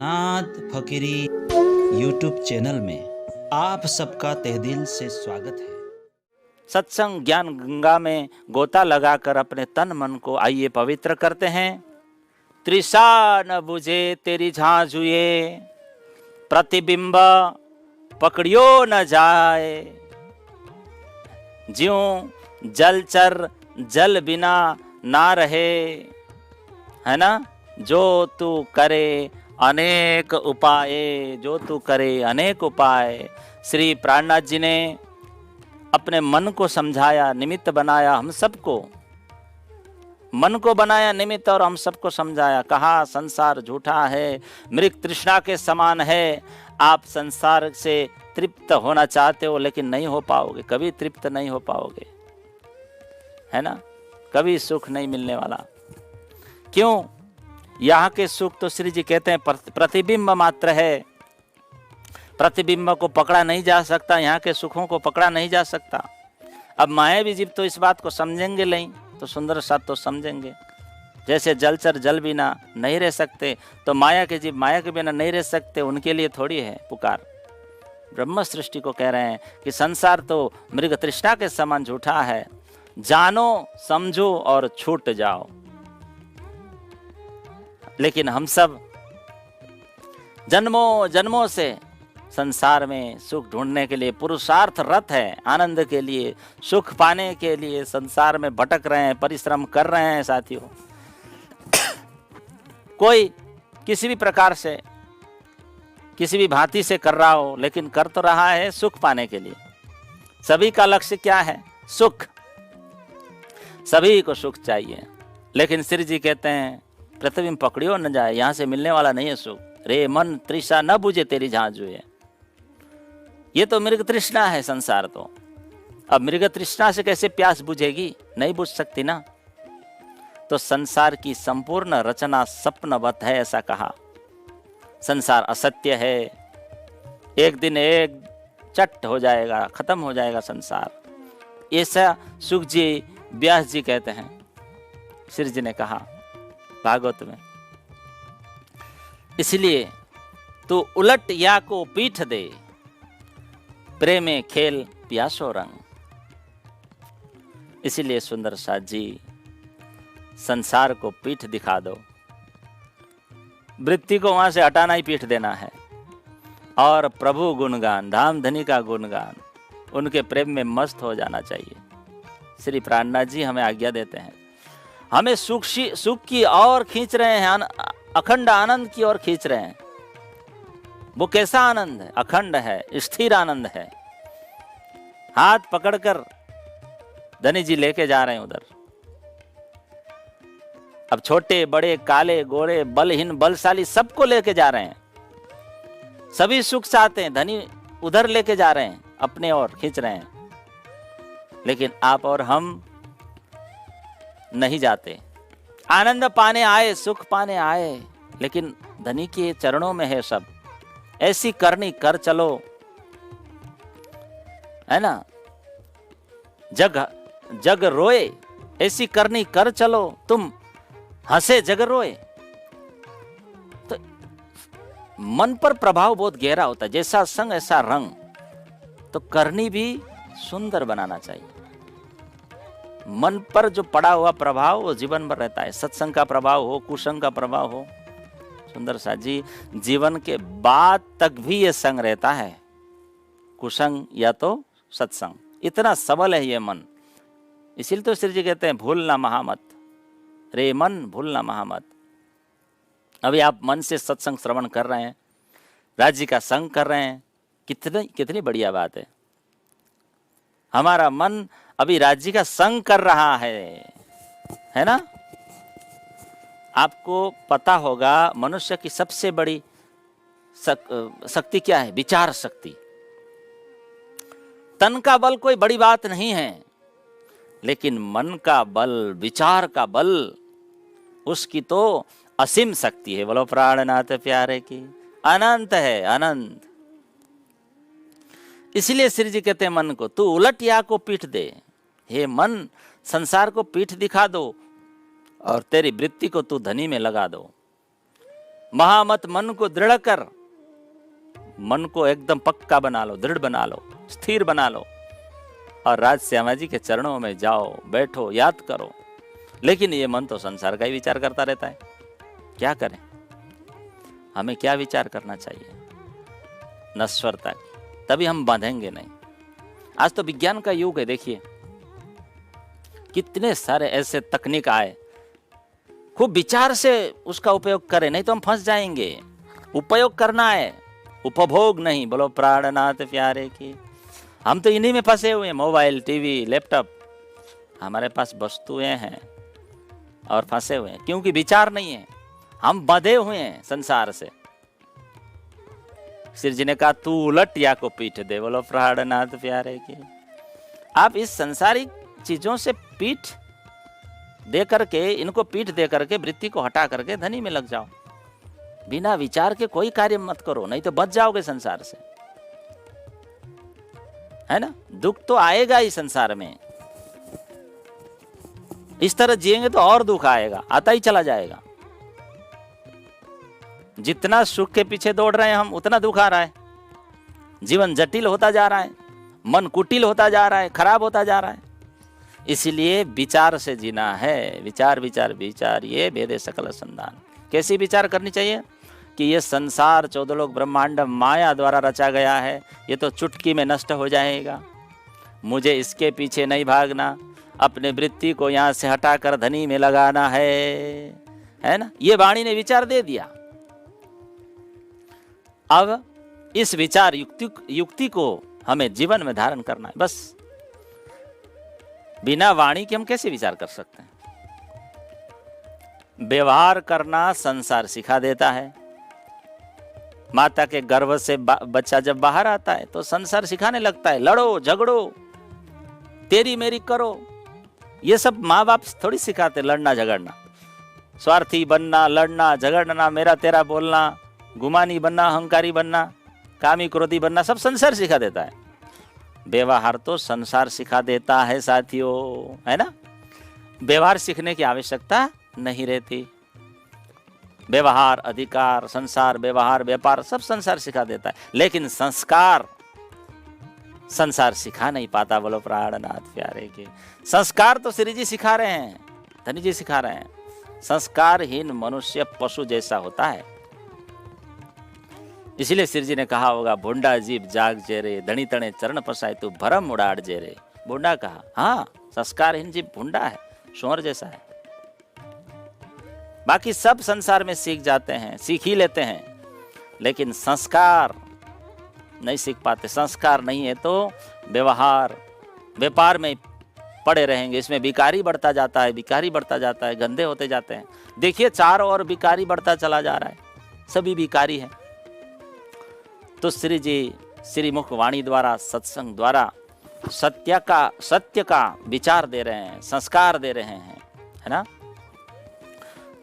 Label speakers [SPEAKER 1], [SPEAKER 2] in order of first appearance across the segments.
[SPEAKER 1] नाथ फकीरी YouTube channel में आप सबका तहे से स्वागत है।
[SPEAKER 2] सत्संग ज्ञान गंगा में गोता लगाकर अपने तन मन को आइए पवित्र करते हैं। तृषा न बुझे तेरी झांझुए, प्रतिबिंब पकड़ियो न जाए। ज्यों जलचर जल बिना ना रहे, है ना। जो तू करे अनेक उपाय, जो तू करे अनेक उपाय। श्री प्राणनाथ जी ने अपने मन को समझाया, निमित्त बनाया, हम सबको मन को बनाया निमित्त और हम सबको समझाया। कहा संसार झूठा है, मृग तृष्णा के समान है। आप संसार से तृप्त होना चाहते हो लेकिन नहीं हो पाओगे, कभी तृप्त नहीं हो पाओगे, है ना। कभी सुख नहीं मिलने वाला। क्यों? यहाँ के सुख तो श्री जी कहते हैं प्रतिबिंब मात्र है। प्रतिबिंब को पकड़ा नहीं जा सकता, यहाँ के सुखों को पकड़ा नहीं जा सकता। अब मायावी जीव तो इस बात को समझेंगे नहीं, तो सुंदर साथ तो समझेंगे। जैसे जलचर जल बिना नहीं रह सकते, तो माया के जीव माया के बिना नहीं रह सकते। उनके लिए थोड़ी है पुकार। ब्रह्म सृष्टि को कह रहे हैं कि संसार तो मृग तृष्णा के समान झूठा है। जानो समझो और छूट जाओ। लेकिन हम सब जन्मों जन्मों से संसार में सुख ढूंढने के लिए पुरुषार्थरत है। आनंद के लिए, सुख पाने के लिए संसार में भटक रहे हैं, परिश्रम कर रहे हैं साथियों। कोई किसी भी प्रकार से, किसी भी भांति से कर रहा हो, लेकिन कर तो रहा है सुख पाने के लिए। सभी का लक्ष्य क्या है? सुख। सभी को सुख चाहिए। लेकिन श्री जी कहते हैं प्रतिबिंब पकड़ियो न जाए, यहां से मिलने वाला नहीं है सुख। रे मन तृषा न बुझे तेरी झांझुए। ये तो मृग तृष्णा है संसार तो। अब मृग तृष्णा से कैसे प्यास बुझेगी? नहीं बुझ सकती ना। तो संसार की संपूर्ण रचना सपनवत है, ऐसा कहा। संसार असत्य है, एक दिन एक चट हो जाएगा, खत्म हो जाएगा संसार। ऐसा सुख जी व्यास जी कहते हैं, श्री जी ने कहा भागवत में। इसलिए तू उलट या को पीठ दे, प्रेमे खेल प्यासो रंग। इसलिए सुंदर साथ जी संसार को पीठ दिखा दो। वृत्ति को वहां से हटाना ही पीठ देना है। और प्रभु गुणगान, धाम धनी का गुणगान, उनके प्रेम में मस्त हो जाना चाहिए। श्री प्राणनाथ जी हमें आज्ञा देते हैं। हमें सुख की ओर खींच रहे हैं, अखंड आनंद की ओर खींच रहे हैं। वो कैसा आनंद है? अखंड है, स्थिर आनंद है। हाथ पकड़कर धनी जी लेके जा रहे हैं उधर। अब छोटे बड़े, काले गोरे, बलहीन बलशाली, सबको लेके जा रहे हैं। सभी सुख चाहते हैं, धनी उधर लेके जा रहे हैं, अपने ओर खींच रहे हैं। लेकिन आप और हम नहीं जाते। आनंद पाने आए, सुख पाने आए, लेकिन धनी के चरणों में है सब। ऐसी करनी कर चलो, है ना। जग रोए, ऐसी करनी कर चलो, तुम हंसे जग रोए। तो मन पर प्रभाव बहुत गहरा होता है। जैसा संग ऐसा रंग। तो करनी भी सुंदर बनाना चाहिए। मन पर जो पड़ा हुआ प्रभाव वो जीवन भर रहता है। सत्संग का प्रभाव हो, कुसंग का प्रभाव हो, सुंदर सा जी जीवन के बाद तक भी ये संग रहता है, कुसंग या तो सत्संग। इतना सबल है ये मन। इसीलिए तो श्री जी कहते हैं भूलना महामत। रे मन भूलना महामत। अभी आप मन से सत्संग श्रवण कर रहे हैं, राज्य का संग कर रहे हैं, कितनी बढ़िया बात है। हमारा मन अभी राज्य का संग कर रहा है ना। आपको पता होगा मनुष्य की सबसे बड़ी शक्ति क्या है? विचार शक्ति। तन का बल कोई बड़ी बात नहीं है, लेकिन मन का बल, विचार का बल, उसकी तो असीम शक्ति है। बोलो प्राणनाथ प्यारे की। अनंत है, अनंत। इसलिए श्री जी कहते हैं मन को तू उलट या को पीठ दे। हे मन, संसार को पीठ दिखा दो और तेरी वृत्ति को तू धनी में लगा दो। महामत मन को दृढ़ कर, मन को एकदम पक्का बना लो, दृढ़ बना लो, स्थिर बना लो और राज श्यामा जी के चरणों में जाओ, बैठो, याद करो। लेकिन ये मन तो संसार का ही विचार करता रहता है। क्या करें? हमें क्या विचार करना चाहिए? नश्वरता की, तभी हम बांधेंगे नहीं। आज तो विज्ञान का युग है, देखिए कितने सारे ऐसे तकनीक आए, खूब विचार से उसका उपयोग करें, नहीं तो हम फंस जाएंगे। उपयोग करना है, उपभोग नहीं। बोलो प्राणनाथ प्यारे की। हम तो इन्हीं में फंसे हुए हैं, मोबाइल, टीवी, लैपटॉप, हमारे पास वस्तुएं हैं और फंसे हुए हैं, क्योंकि विचार नहीं है। हम बंधे हुए हैं संसार से। श्री जी ने कहा तू उलट या को पीठ दे। बोलो प्राणनाथ प्यारे की। आप इस संसारिक चीजों से पीठ दे करके, इनको पीठ दे करके वृत्ति को हटा करके धनी में लग जाओ। बिना विचार के कोई कार्य मत करो, नहीं तो बच जाओगे संसार से, है ना। दुख तो आएगा ही संसार में, इस तरह जिएंगे तो और दुख आएगा, आता ही चला जाएगा। जितना सुख के पीछे दौड़ रहे हैं हम, उतना दुख आ रहा है। जीवन जटिल होता जा रहा है, मन कुटिल होता जा रहा है, खराब होता जा रहा है। इसलिए विचार से जीना है। विचार विचार विचार, ये भेदे सकल संधान। कैसी विचार करनी चाहिए कि ये संसार 14 लोक ब्रह्मांड माया द्वारा रचा गया है, ये तो चुटकी में नष्ट हो जाएगा। मुझे इसके पीछे नहीं भागना, अपने वृत्ति को यहाँ से हटाकर धनी में लगाना है ना। ये वाणी ने विचार दे दिया। अब इस विचार युक्ति को हमें जीवन में धारण करना है। बस बिना वाणी के हम कैसे विचार कर सकते हैं? व्यवहार करना संसार सिखा देता है। माता के गर्भ से बच्चा जब बाहर आता है तो संसार सिखाने लगता है, लड़ो झगड़ो, तेरी मेरी करो। ये सब माँ बाप थोड़ी सिखाते, लड़ना झगड़ना, स्वार्थी बनना, लड़ना झगड़ना, मेरा तेरा बोलना, गुमानी बनना, अहंकारी बनना, कामी क्रोधी बनना, सब संसार सिखा देता है। व्यवहार तो संसार सिखा देता है साथियों, है ना। व्यवहार सीखने की आवश्यकता नहीं रहती। व्यवहार, अधिकार, संसार, व्यवहार, व्यापार सब संसार सिखा देता है, लेकिन संस्कार संसार सिखा नहीं पाता। बोलो प्राणनाथ प्यारे के। संस्कार तो श्री जी सिखा रहे हैं, धनी जी सिखा रहे हैं। संस्कारहीन मनुष्य पशु जैसा होता है। इसलिए श्री जी ने कहा होगा, भूंडा जीव जाग जेरे, धनी तणे चरण पसाए तू भरम उड़ाड़ जेरे। भूंडा कहा, हाँ संस्कारहीन जीव भूंडा है, शोर जैसा है। बाकी सब संसार में सीख जाते हैं, सीख ही लेते हैं, लेकिन संस्कार नहीं सीख पाते। संस्कार नहीं है तो व्यवहार व्यापार में पड़े रहेंगे। इसमें बिकारी बढ़ता जाता है, बिकारी बढ़ता जाता है, गंदे होते जाते हैं। देखिए चारों ओर बिकारी बढ़ता चला जा रहा है, सभी बिकारी है। तो श्री जी श्री मुख वाणी द्वारा, सत्संग द्वारा सत्य का विचार दे रहे हैं, संस्कार दे रहे हैं, है ना।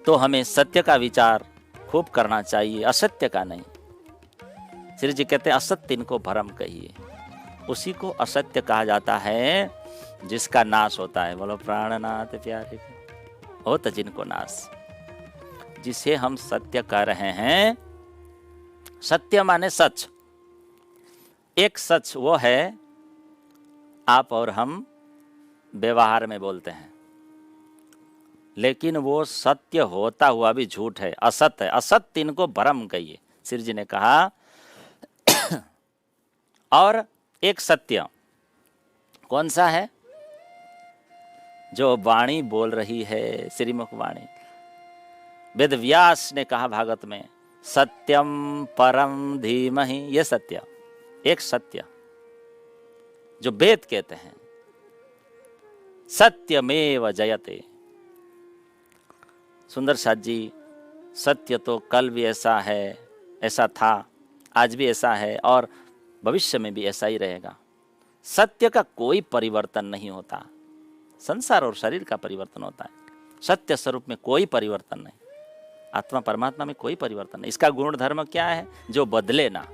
[SPEAKER 2] तो हमें सत्य का विचार खूब करना चाहिए, असत्य का नहीं। श्री जी कहते हैं असत्य इनको भ्रम कहिए। उसी को असत्य कहा जाता है जिसका नाश होता है। बोलो प्राणनाथ प्यारे। होता जिनको नाश, जिसे हम सत्य कह रहे हैं। सत्य माने सच। एक सच वो है आप और हम व्यवहार में बोलते हैं, लेकिन वो सत्य होता हुआ भी झूठ है, असत्य है। असत्य इनको भ्रम कहिए, श्री जी ने कहा। और एक सत्य कौन सा है? जो वाणी बोल रही है, श्रीमुख वाणी। वेद व्यास ने कहा भागवत में, सत्यम परम धीमहि। ये सत्य, एक सत्य जो वेद कहते हैं, सत्यमेव जयते। सुंदर साथ जी, सत्य तो कल भी ऐसा है, ऐसा था, आज भी ऐसा है और भविष्य में भी ऐसा ही रहेगा। सत्य का कोई परिवर्तन नहीं होता। संसार और शरीर का परिवर्तन होता है, सत्य स्वरूप में कोई परिवर्तन नहीं। आत्मा परमात्मा में कोई परिवर्तन नहीं। इसका गुण धर्म क्या है? जो बदले ना।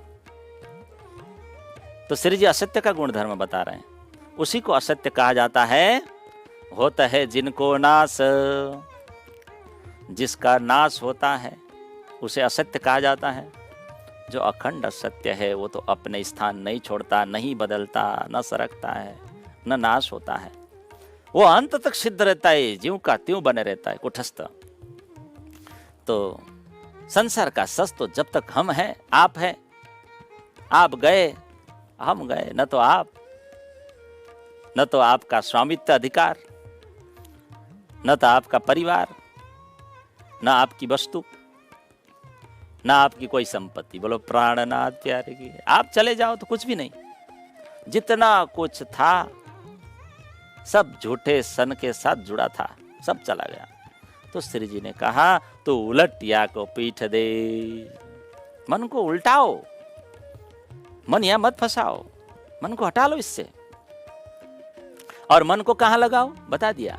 [SPEAKER 2] तो श्री जी असत्य का गुण धर्म बता रहे हैं, उसी को असत्य कहा जाता है। होता है जिनको नाश, जिसका नाश होता है उसे असत्य कहा जाता है। जो अखंड सत्य है वो तो अपने स्थान नहीं छोड़ता, नहीं बदलता, न सरकता है, न नाश होता है। वो अंत तक सिद्ध रहता है, ज्यों का त्यों बने रहता है, कुटस्थ। तो संसार का सच तो जब तक हम हैं, आप हैं, आप गए हम गए, न तो आप, न तो आपका स्वामित्व अधिकार, न तो आपका परिवार, न आपकी वस्तु, न आपकी कोई संपत्ति। बोलो प्राणनाथ प्यारे की। आप चले जाओ तो कुछ भी नहीं। जितना कुछ था सब झूठे सन के साथ जुड़ा था, सब चला गया। तो श्री जी ने कहा तो उलटिया को पीठ दे, मन को उल्टाओ, मन यहां मत फंसाओ, मन को हटा लो इससे। और मन को कहां लगाओ, बता दिया,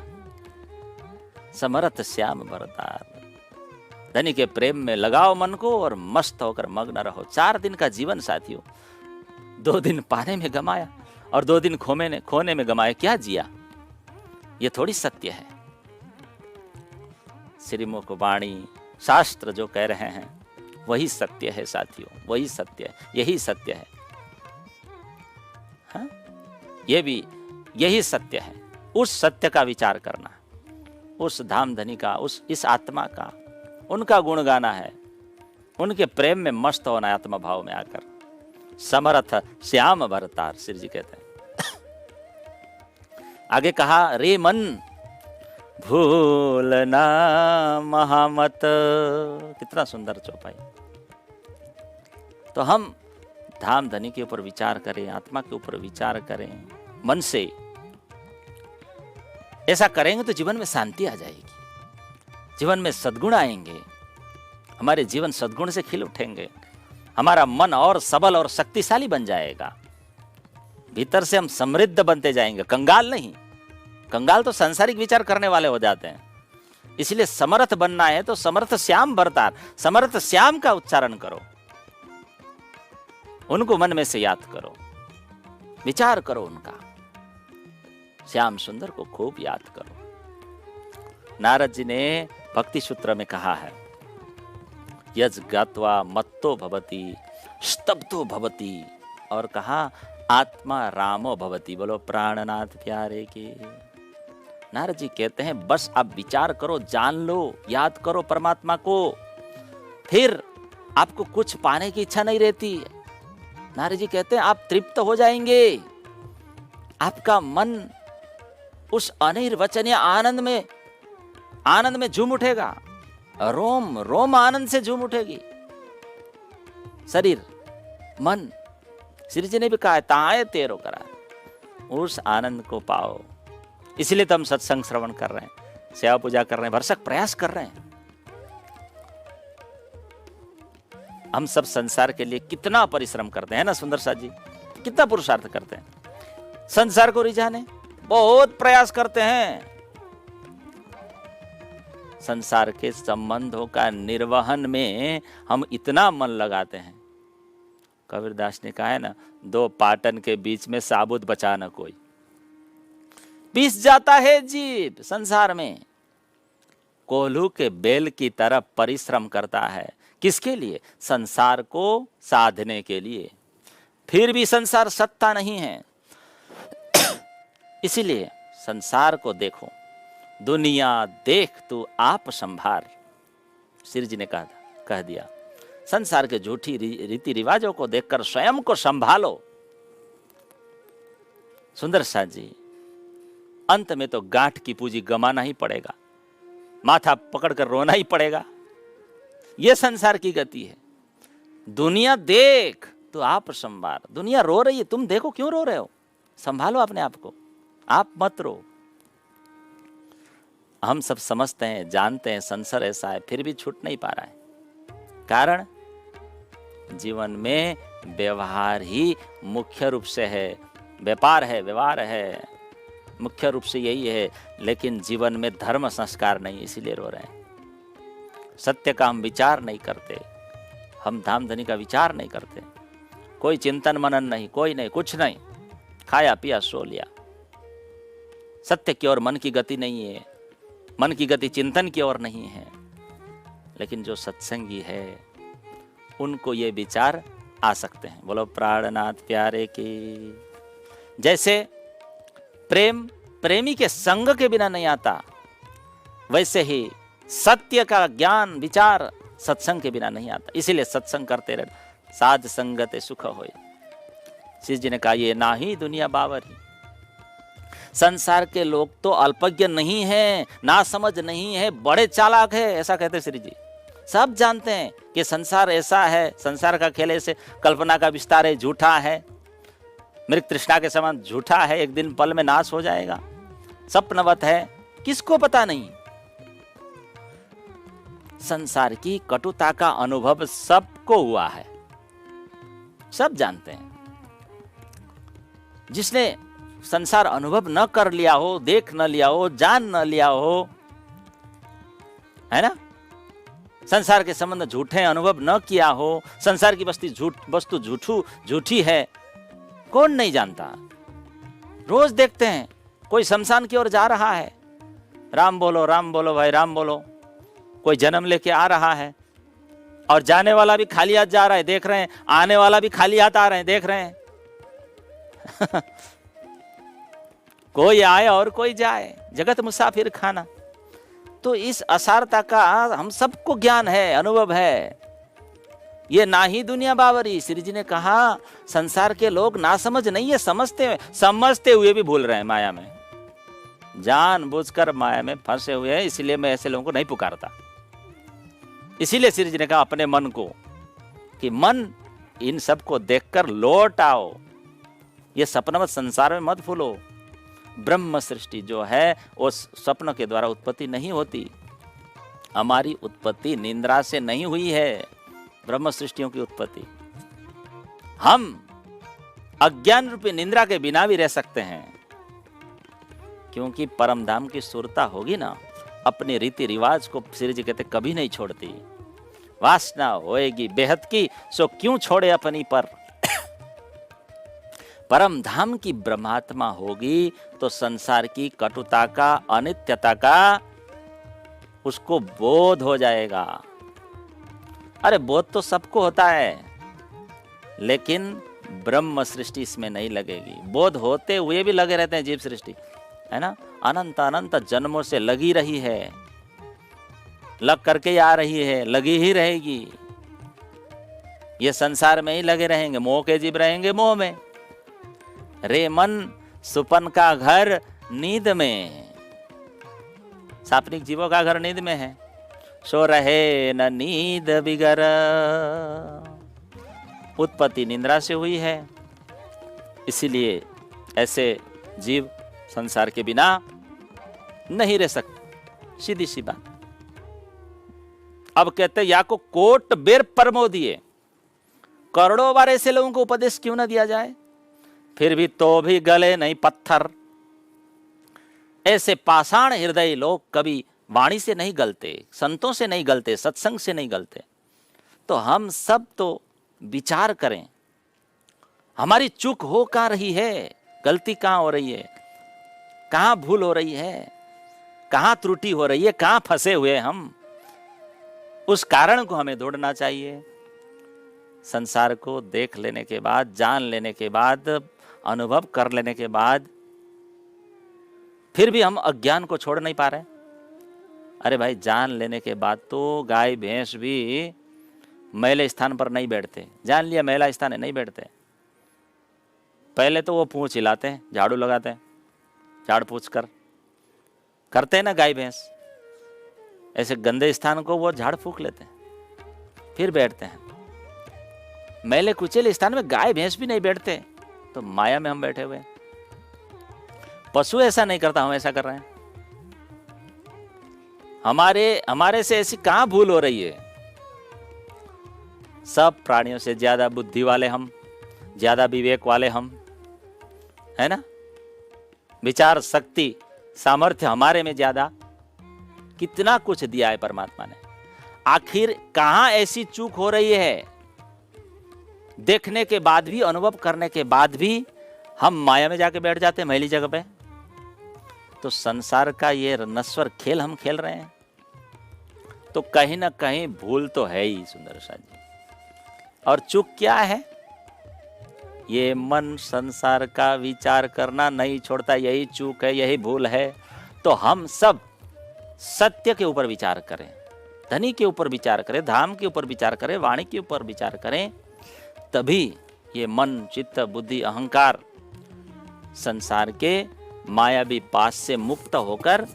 [SPEAKER 2] समर्थ श्याम भरतार, धनी के प्रेम में लगाओ मन को और मस्त होकर मग्न रहो। 4 दिन का जीवन साथियों, 2 दिन पाने में गमाया और 2 दिन खोने में गमाया, क्या जिया? ये थोड़ी सत्य है। श्रीमुख वाणी शास्त्र जो कह रहे हैं वही सत्य है साथियों, वही सत्य है, यही सत्य है। हाँ? ये भी यही सत्य है। उस सत्य का विचार करना, उस धाम धनी का, इस आत्मा का, उनका गुण गाना है, उनके प्रेम में मस्त होना, आत्मा भाव में आकर। समर्थ श्याम भरतार, श्री जी कहते हैं। आगे कहा, रे मन भूलना महामत। कितना सुंदर चौपाई। तो हम धाम धनी के ऊपर विचार करें, आत्मा के ऊपर विचार करें मन से। ऐसा करेंगे तो जीवन में शांति आ जाएगी, जीवन में सद्गुण आएंगे, हमारे जीवन सद्गुण से खिल उठेंगे, हमारा मन और सबल और शक्तिशाली बन जाएगा, भीतर से हम समृद्ध बनते जाएंगे, कंगाल नहीं। कंगाल तो सांसारिक विचार करने वाले हो जाते हैं। इसलिए समर्थ बनना है तो समर्थ श्याम भरतार, समर्थ श्याम का उच्चारण करो, उनको मन में से याद करो, विचार करो उनका, श्याम सुंदर को खूब याद करो। नारद जी ने भक्ति सूत्र में कहा है, यज गात्वा मत्तो भवति स्तब्धो भवति, और कहा आत्मा रामो भवति। बोलो प्राणनाथ प्यारे के। नारद जी कहते हैं बस आप विचार करो, जान लो, याद करो परमात्मा को, फिर आपको कुछ पाने की इच्छा नहीं रहती। नारद जी कहते हैं आप तृप्त हो जाएंगे, आपका मन उस अनिर्वचनीय आनंद में झूम उठेगा, रोम रोम आनंद से झूम उठेगी, शरीर मन। श्री जी ने भी कहा ताए तेरो करा, उस आनंद को पाओ। इसलिए तो हम सत्संग श्रवण कर रहे हैं, सेवा पूजा कर रहे हैं, भरसक प्रयास कर रहे हैं। हम सब संसार के लिए कितना परिश्रम करते हैं ना सुंदर साथ जी, कितना पुरुषार्थ करते हैं संसार को रिझाने, बहुत प्रयास करते हैं। संसार के संबंधों का निर्वहन में हम इतना मन लगाते हैं। कबीरदास ने कहा है ना, 2 पाटन के बीच में साबुत बचा न कोई। पिस जाता है जीव संसार में, कोल्हू के बेल की तरह परिश्रम करता है। किसके लिए? संसार को साधने के लिए। फिर भी संसार सत्ता नहीं है। इसीलिए संसार को देखो, दुनिया देख तू आप संभार, श्री जी ने कह दिया। संसार के झूठी रीति रिवाजों को देखकर स्वयं को संभालो। सुंदर साथ जी, अंत में तो गांठ की पूंजी गमाना ही पड़ेगा, माथा पकड़कर रोना ही पड़ेगा। यह संसार की गति है। दुनिया देख तो आप संभार। दुनिया रो रही है, तुम देखो क्यों रो रहे हो, संभालो अपने आप को, आप मत रो। हम सब समझते हैं, जानते हैं संसार ऐसा है, फिर भी छूट नहीं पा रहा है। कारण जीवन में व्यवहार ही मुख्य रूप से है, व्यापार है, व्यवहार है, मुख्य रूप से यही है। लेकिन जीवन में धर्म संस्कार नहीं, इसीलिए रो रहे हैं। सत्य का हम विचार नहीं करते, हम धाम धनी का विचार नहीं करते, कोई चिंतन मनन नहीं, कोई नहीं, कुछ नहीं, खाया पिया सो लिया। सत्य की ओर मन की गति नहीं है, मन की गति चिंतन की ओर नहीं है। लेकिन जो सत्संगी है उनको ये विचार आ सकते हैं। बोलो प्राणनाथ प्यारे की। जैसे प्रेम प्रेमी के संग के बिना नहीं आता, वैसे ही सत्य का ज्ञान विचार सत्संग के बिना नहीं आता। इसीलिए सत्संग करते रहे, साध संगत सुख होय। शिव जी ने कहा ये ना ही दुनिया बावरी। संसार के लोग तो अल्पज्ञ नहीं है, ना समझ नहीं है, बड़े चालाक है, ऐसा कहते श्री जी। सब जानते हैं कि संसार ऐसा है, संसार का खेल ऐसे, कल्पना का विस्तार है, झूठा है, मृग तृष्णा के समान झूठा है, एक दिन पल में नाश हो जाएगा, सपनवत है, किसको पता नहीं। संसार की कटुता का अनुभव सबको हुआ है, सब जानते हैं। जिसने संसार अनुभव न कर लिया हो, देख न लिया हो, जान न लिया हो, है ना, संसार के संबंध झूठे अनुभव न किया हो, संसार की वस्तु झूठी है, कौन नहीं जानता। रोज देखते हैं कोई शमशान की ओर जा रहा है, राम बोलो भाई राम बोलो, कोई जन्म लेके आ रहा है, और जाने वाला भी खाली हाथ जा रहा है, देख रहे हैं, आने वाला भी खाली हाथ आ रहे हैं, देख रहे हैं। कोई आए और कोई जाए, जगत मुसाफिर खाना। तो इस असारता का हम सबको ज्ञान है, अनुभव है। ये ना ही दुनिया बावरी। श्री जी ने कहा संसार के लोग ना समझ नहीं है, समझते हुए भी भूल रहे हैं माया में, जानबूझकर माया में फंसे हुए हैं। इसलिए मैं ऐसे लोगों को नहीं पुकारता। इसीलिए श्री जी ने कहा अपने मन को कि मन इन सबको देखकर लौट आओ, ये सपनवत संसार में मत फूलो। ब्रह्म सृष्टि जो है वो स्वप्न के द्वारा उत्पत्ति नहीं होती। हमारी उत्पत्ति निंद्रा से नहीं हुई है, ब्रह्म सृष्टियों की उत्पत्ति। हम अज्ञान रूपी निंद्रा के बिना भी रह सकते हैं, क्योंकि परम धाम की सुरता होगी ना, अपने रीति रिवाज को श्री जी कहते कभी नहीं छोड़ती। वासना होएगी बेहद की, सो क्यों छोड़े अपनी पर। परम धाम की ब्रह्मात्मा होगी तो संसार की कटुता का, अनित्यता का उसको बोध हो जाएगा। अरे बोध तो सबको होता है, लेकिन ब्रह्म सृष्टि इसमें नहीं लगेगी। बोध होते हुए भी लगे रहते हैं जीव सृष्टि, है ना, अनंत अनंत जन्मों से लगी रही है, लग करके आ रही है, लगी ही रहेगी। ये संसार में ही लगे रहेंगे, मोह के जीव रहेंगे मोह में। रे मन सुपन का घर नींद में, सापनिक जीवों का घर नींद में है। सो रहे न नींद बिगर, उत्पत्ति निंद्रा से हुई है। इसीलिए ऐसे जीव संसार के बिना नहीं रह सकते, सीधी सी बात। अब कहते या को कोट बेर परमो दिए, करोड़ों बार ऐसे लोगों को उपदेश क्यों ना दिया जाए, फिर भी तो भी गले नहीं पत्थर। ऐसे पाषाण हृदय लोग कभी वाणी से नहीं गलते, संतों से नहीं गलते, सत्संग से नहीं गलते। तो हम सब तो विचार करें, हमारी चूक हो कहाँ रही है, गलती कहाँ हो रही है, कहाँ भूल हो रही है, कहाँ त्रुटि हो रही है, कहाँ फंसे हुए हम। उस कारण को हमें ढूंढना चाहिए। संसार को देख लेने के बाद, जान लेने के बाद, अनुभव कर लेने के बाद फिर भी हम अज्ञान को छोड़ नहीं पा रहे। अरे भाई, जान लेने के बाद तो गाय भैंस भी मैले स्थान पर नहीं बैठते। जान लिया मैला स्थान है, नहीं बैठते। पहले तो वो पूंछ हिलाते हैं, झाड़ू लगाते हैं, झाड़ पूछ कर करते हैं ना गाय भैंस। ऐसे गंदे स्थान को वो झाड़ फूक लेते हैं, फिर बैठते हैं। मैले कुचेले स्थान में गाय भैंस भी नहीं बैठते, तो माया में हम बैठे हुए। पशु ऐसा नहीं करता, हम ऐसा कर रहे हैं। हमारे से ऐसी कहां भूल हो रही है। सब प्राणियों से ज्यादा बुद्धि वाले हम, ज्यादा विवेक वाले हम, है ना, विचार शक्ति सामर्थ्य हमारे में ज्यादा। कितना कुछ दिया है परमात्मा ने, आखिर कहां ऐसी चूक हो रही है। देखने के बाद भी, अनुभव करने के बाद भी हम माया में जाके बैठ जाते हैं, मैली जगह पे। तो संसार का ये नश्वर खेल हम खेल रहे हैं। तो कहीं ना कहीं भूल तो है ही सुंदरसा जी। और चूक क्या है? ये मन संसार का विचार करना नहीं छोड़ता, यही चूक है, यही भूल है। तो हम सब सत्य के ऊपर विचार करें, धनी के ऊपर विचार करें, धाम के ऊपर विचार करें, वाणी के ऊपर विचार करें, तभी ये मन, चित्त, बुद्धि, अहंकार संसार के मायावी पास से मुक्त होकर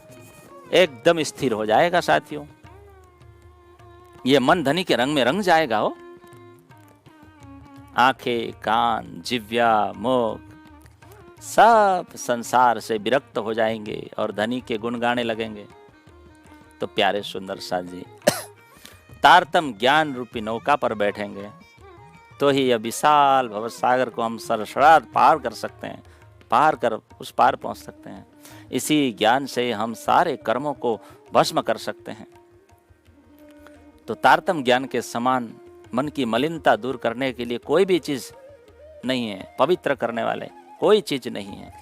[SPEAKER 2] एकदम स्थिर हो जाएगा साथियों। ये मन धनी के रंग में रंग जाएगा हो। आंखें, कान, जिह्वा, मुख सब संसार से विरक्त हो जाएंगे और धनी के गुण गाने लगेंगे। तो प्यारे सुंदर सा जी, तारतम ज्ञान रूपी नौका पर बैठेंगे तो ही यह विशाल भव सागर को हम सरसरात पार कर सकते हैं, पार कर उस पार पहुंच सकते हैं। इसी ज्ञान से हम सारे कर्मों को भस्म कर सकते हैं। तो तारतम ज्ञान के समान मन की मलिनता दूर करने के लिए कोई भी चीज नहीं है, पवित्र करने वाले कोई चीज नहीं है।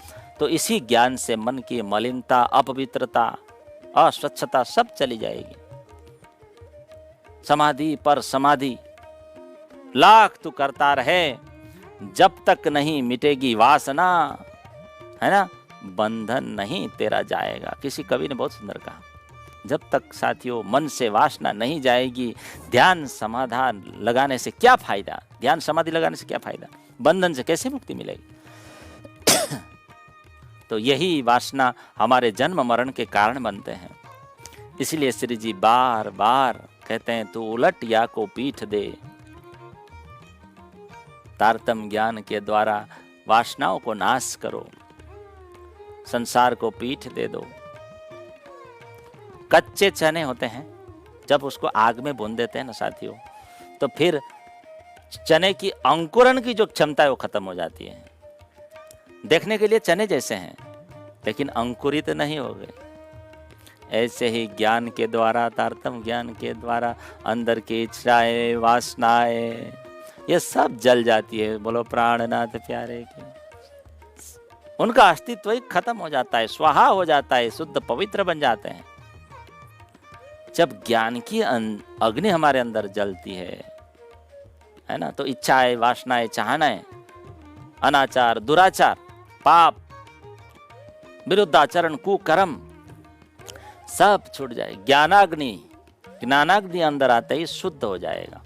[SPEAKER 2] तो इसी ज्ञान से मन की मलिनता, अपवित्रता, अस्वच्छता सब चली जाएगी। समाधि पर समाधि लाख तू करता रहे, जब तक नहीं मिटेगी वासना, है ना, बंधन नहीं तेरा जाएगा। किसी कवि ने बहुत सुंदर कहा, जब तक साथियों मन से वासना नहीं जाएगी, ध्यान समाधान लगाने से क्या फायदा, ध्यान समाधि लगाने से क्या फायदा, बंधन से कैसे मुक्ति मिलेगी। तो यही वासना हमारे जन्म मरण के कारण बनते हैं। इसलिए श्री जी बार बार कहते हैं, तू उलट या को पीठ दे। तारतम ज्ञान के द्वारा वासनाओं को नाश करो, संसार को पीठ दे दो। कच्चे चने होते हैं, जब उसको आग में भून देते हैं ना साथियों, तो फिर चने की अंकुरण की जो क्षमता है वो खत्म हो जाती है। देखने के लिए चने जैसे हैं, लेकिन अंकुरित नहीं हो गए। ऐसे ही ज्ञान के द्वारा, तारतम ज्ञान के द्वारा अंदर की इच्छाएं, वासनाएं, ये सब जल जाती है। बोलो प्राणनाथ प्यारे की। उनका अस्तित्व ही खत्म हो जाता है, स्वाहा हो जाता है, शुद्ध पवित्र बन जाते हैं। जब ज्ञान की अग्नि हमारे अंदर जलती है ना, तो इच्छाएं, वासनाएं, चाहनाएं, अनाचार, दुराचार, पाप, विरुद्धाचरण, कुकर्म सब छूट जाए। ज्ञानाग्नि अंदर आते ही शुद्ध हो जाएगा।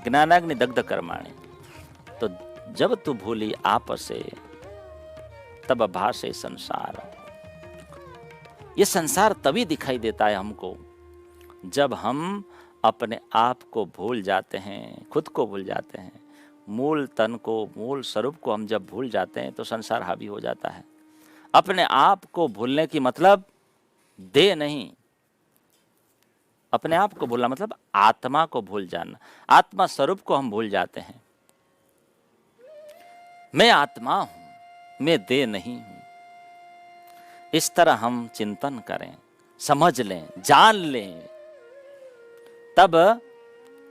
[SPEAKER 2] ज्ञानाग्नि दग्ध कर्माणि। तो जब तू भूली आप से, तब भासे संसार। ये संसार तभी दिखाई देता है हमको जब हम अपने आप को भूल जाते हैं, खुद को भूल जाते हैं, मूल तन को, मूल स्वरूप को हम जब भूल जाते हैं तो संसार हावी हो जाता है। अपने आप को भूलने की मतलब देह नहीं, अपने आप को भूलना मतलब आत्मा को भूल जाना। आत्मा स्वरूप को हम भूल जाते हैं। मैं आत्मा हूं, मैं देह नहीं हूं। इस तरह हम चिंतन करें, समझ लें, जान लें, तब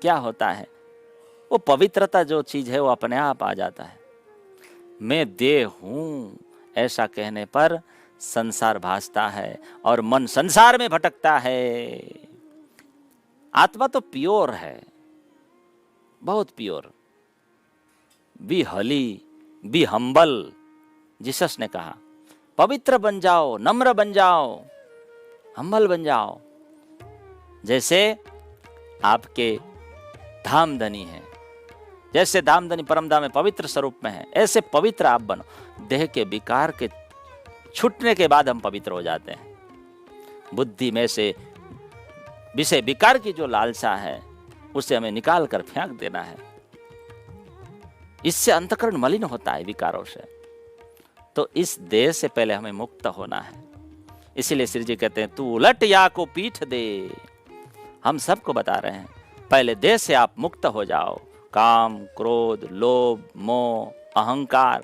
[SPEAKER 2] क्या होता है, वो पवित्रता जो चीज है वो अपने आप आ जाता है। मैं देह हूं ऐसा कहने पर संसार भासता है और मन संसार में भटकता है। आत्मा तो प्योर है, बहुत प्योर। बी हली, बी हम्बल, जीसस ने कहा, पवित्र बन जाओ, नम्र बन जाओ, हम्बल बन जाओ। जैसे आपके धामधनी है, जैसे धामधनी परमधाम में पवित्र स्वरूप में है, ऐसे पवित्र आप बनो। देह के विकार के छूटने के बाद हम पवित्र हो जाते हैं। बुद्धि में से विषय विकार की जो लालसा है उसे हमें निकाल कर फेंक देना है। इससे अंतःकरण मलिन होता है विकारों से। तो इस देह से पहले हमें मुक्त होना है। इसीलिए श्री जी कहते हैं, तू उलट या को पीठ दे। हम सबको बता रहे हैं, पहले देह से आप मुक्त हो जाओ। काम, क्रोध, लोभ, मोह, अहंकार,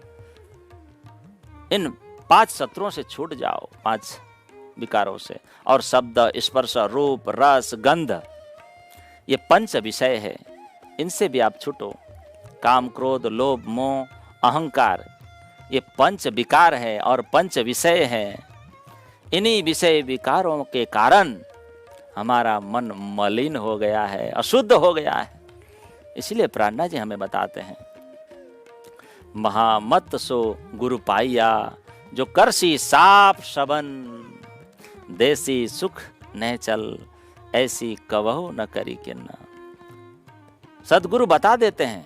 [SPEAKER 2] इन 5 शत्रुओं से छूट जाओ, 5 विकारों से। और शब्द, स्पर्श, रूप, रस, गंध, ये 5 विषय है, इनसे भी आप छूटो। काम, क्रोध, लोभ, मोह, अहंकार, ये 5 विकार है और 5 विषय है। इन्हीं विषय विकारों के कारण हमारा मन मलिन हो गया है, अशुद्ध हो गया है। इसलिए प्राणनाथ जी हमें बताते हैं, महामत सो गुरु पाइया, जो करसी साप सबन, देसी सुख न चल, ऐसी कवहु न करी किन्ना। सदगुरु बता देते हैं,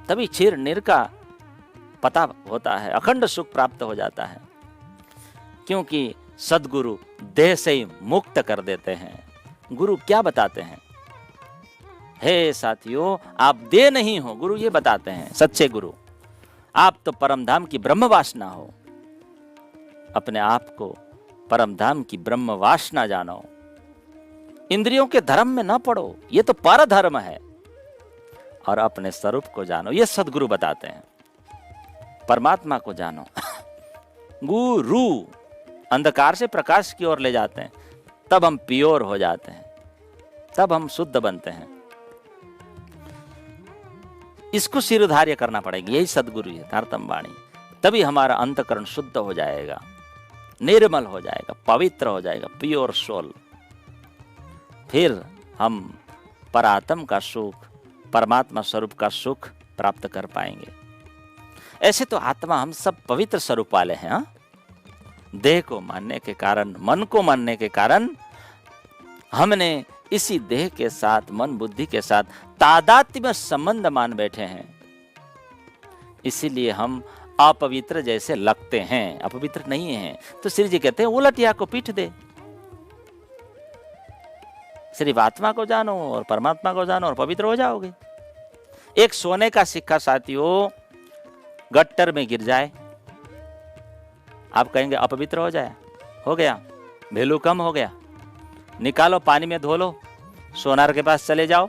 [SPEAKER 2] तभी क्षीर नीर का पता होता है, अखंड सुख प्राप्त हो जाता है, क्योंकि सदगुरु देह से ही मुक्त कर देते हैं। गुरु क्या बताते हैं? हे साथियों, आप देह नहीं हो, गुरु ये बताते हैं, सच्चे गुरु, आप तो परमधाम की ब्रह्म वासना हो। अपने आप को परमधाम की ब्रह्म वासना जानो, इंद्रियों के धर्म में न पड़ो, ये तो पर धर्म है, और अपने स्वरूप को जानो, ये सदगुरु बताते हैं। परमात्मा को जानो। गुरु अंधकार से प्रकाश की ओर ले जाते हैं, तब हम प्योर हो जाते हैं, तब हम शुद्ध बनते हैं। इसको शिरोधार्य करना पड़ेगा, यही सदगुरु है, तारतम वाणी। तभी हमारा अंतकरण शुद्ध हो जाएगा, निर्मल हो जाएगा, पवित्र हो जाएगा, प्योर सोल। फिर हम परात्म का सुख, परमात्मा स्वरूप का सुख प्राप्त कर पाएंगे। ऐसे तो आत्मा हम सब पवित्र स्वरूप वाले हैं। हाँ? देह को मानने के कारण, मन को मानने के कारण हमने इसी देह के साथ, मन बुद्धि के साथ तादात्म्य संबंध मान बैठे हैं। इसीलिए हम अपवित्र जैसे लगते हैं, अपवित्र नहीं हैं। तो श्री जी कहते हैं, उलटिया को पीठ दे, सिर्फ आत्मा को जानो और परमात्मा को जानो और पवित्र हो जाओगे। एक सोने का सिक्का साथियों गट्टर में गिर जाए, आप कहेंगे अपवित्र हो जाए, हो गया, वैल्यू कम हो गया, निकालो, पानी में धो लो, सोनार के पास चले जाओ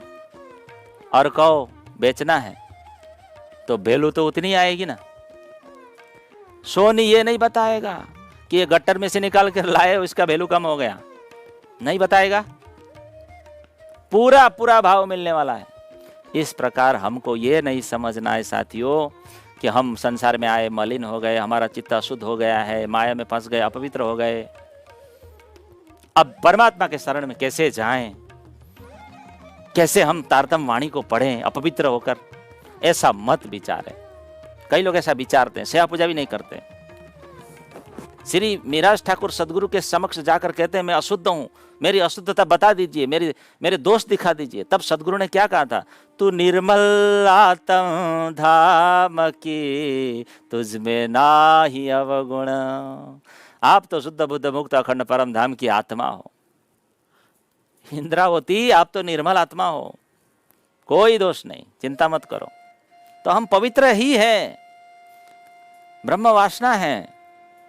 [SPEAKER 2] और कहो बेचना है, तो वैल्यू तो उतनी आएगी ना। सोनी ये नहीं बताएगा कि ये गट्टर में से निकाल कर लाए, इसका वैल्यू कम हो गया, नहीं बताएगा, पूरा पूरा भाव मिलने वाला है। इस प्रकार हमको ये नहीं समझना है साथियों कि हम संसार में आए, मलिन हो गए, हमारा चित्त अशुद्ध हो गया है, माया में फंस गए, अपवित्र हो गए, अब परमात्मा के शरण में कैसे जाएं, कैसे हम तारतम वाणी को पढ़ें अपवित्र होकर, ऐसा मत विचारें। कई लोग ऐसा विचारते हैं, सेवा पूजा भी नहीं करते। श्री मिराज ठाकुर सदगुरु के समक्ष जाकर कहते हैं, मैं अशुद्ध हूं, मेरी अशुद्धता बता दीजिए, मेरे दोष दिखा दीजिए। तब सदगुरु ने क्या कहा था? तू निर्मल आत्म धाम की, तुझ में नाही अवगुण। आप तो शुद्ध बुद्ध मुक्त अखंड परम धाम की आत्मा हो, इंद्रावती, आप तो निर्मल आत्मा हो, कोई दोष नहीं, चिंता मत करो। तो हम पवित्र ही हैं, ब्रह्म वासना है,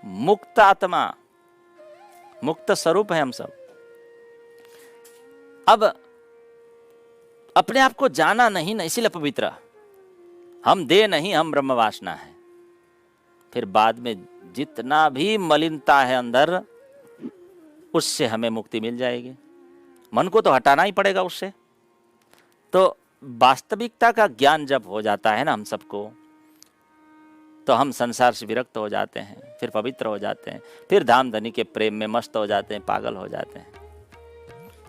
[SPEAKER 2] मुक्त आत्मा, मुक्त स्वरूप है हम सब। अब अपने आप को जाना नहीं ना, इसीलिए पवित्र। हम देह नहीं, हम ब्रह्म वासना है। फिर बाद में जितना भी मलिनता है अंदर, उससे हमें मुक्ति मिल जाएगी। मन को तो हटाना ही पड़ेगा उससे। तो वास्तविकता का ज्ञान जब हो जाता है ना हम सबको, तो हम संसार से विरक्त हो जाते हैं, फिर पवित्र हो जाते हैं, फिर धाम धनी के प्रेम में मस्त हो जाते हैं, पागल हो जाते हैं।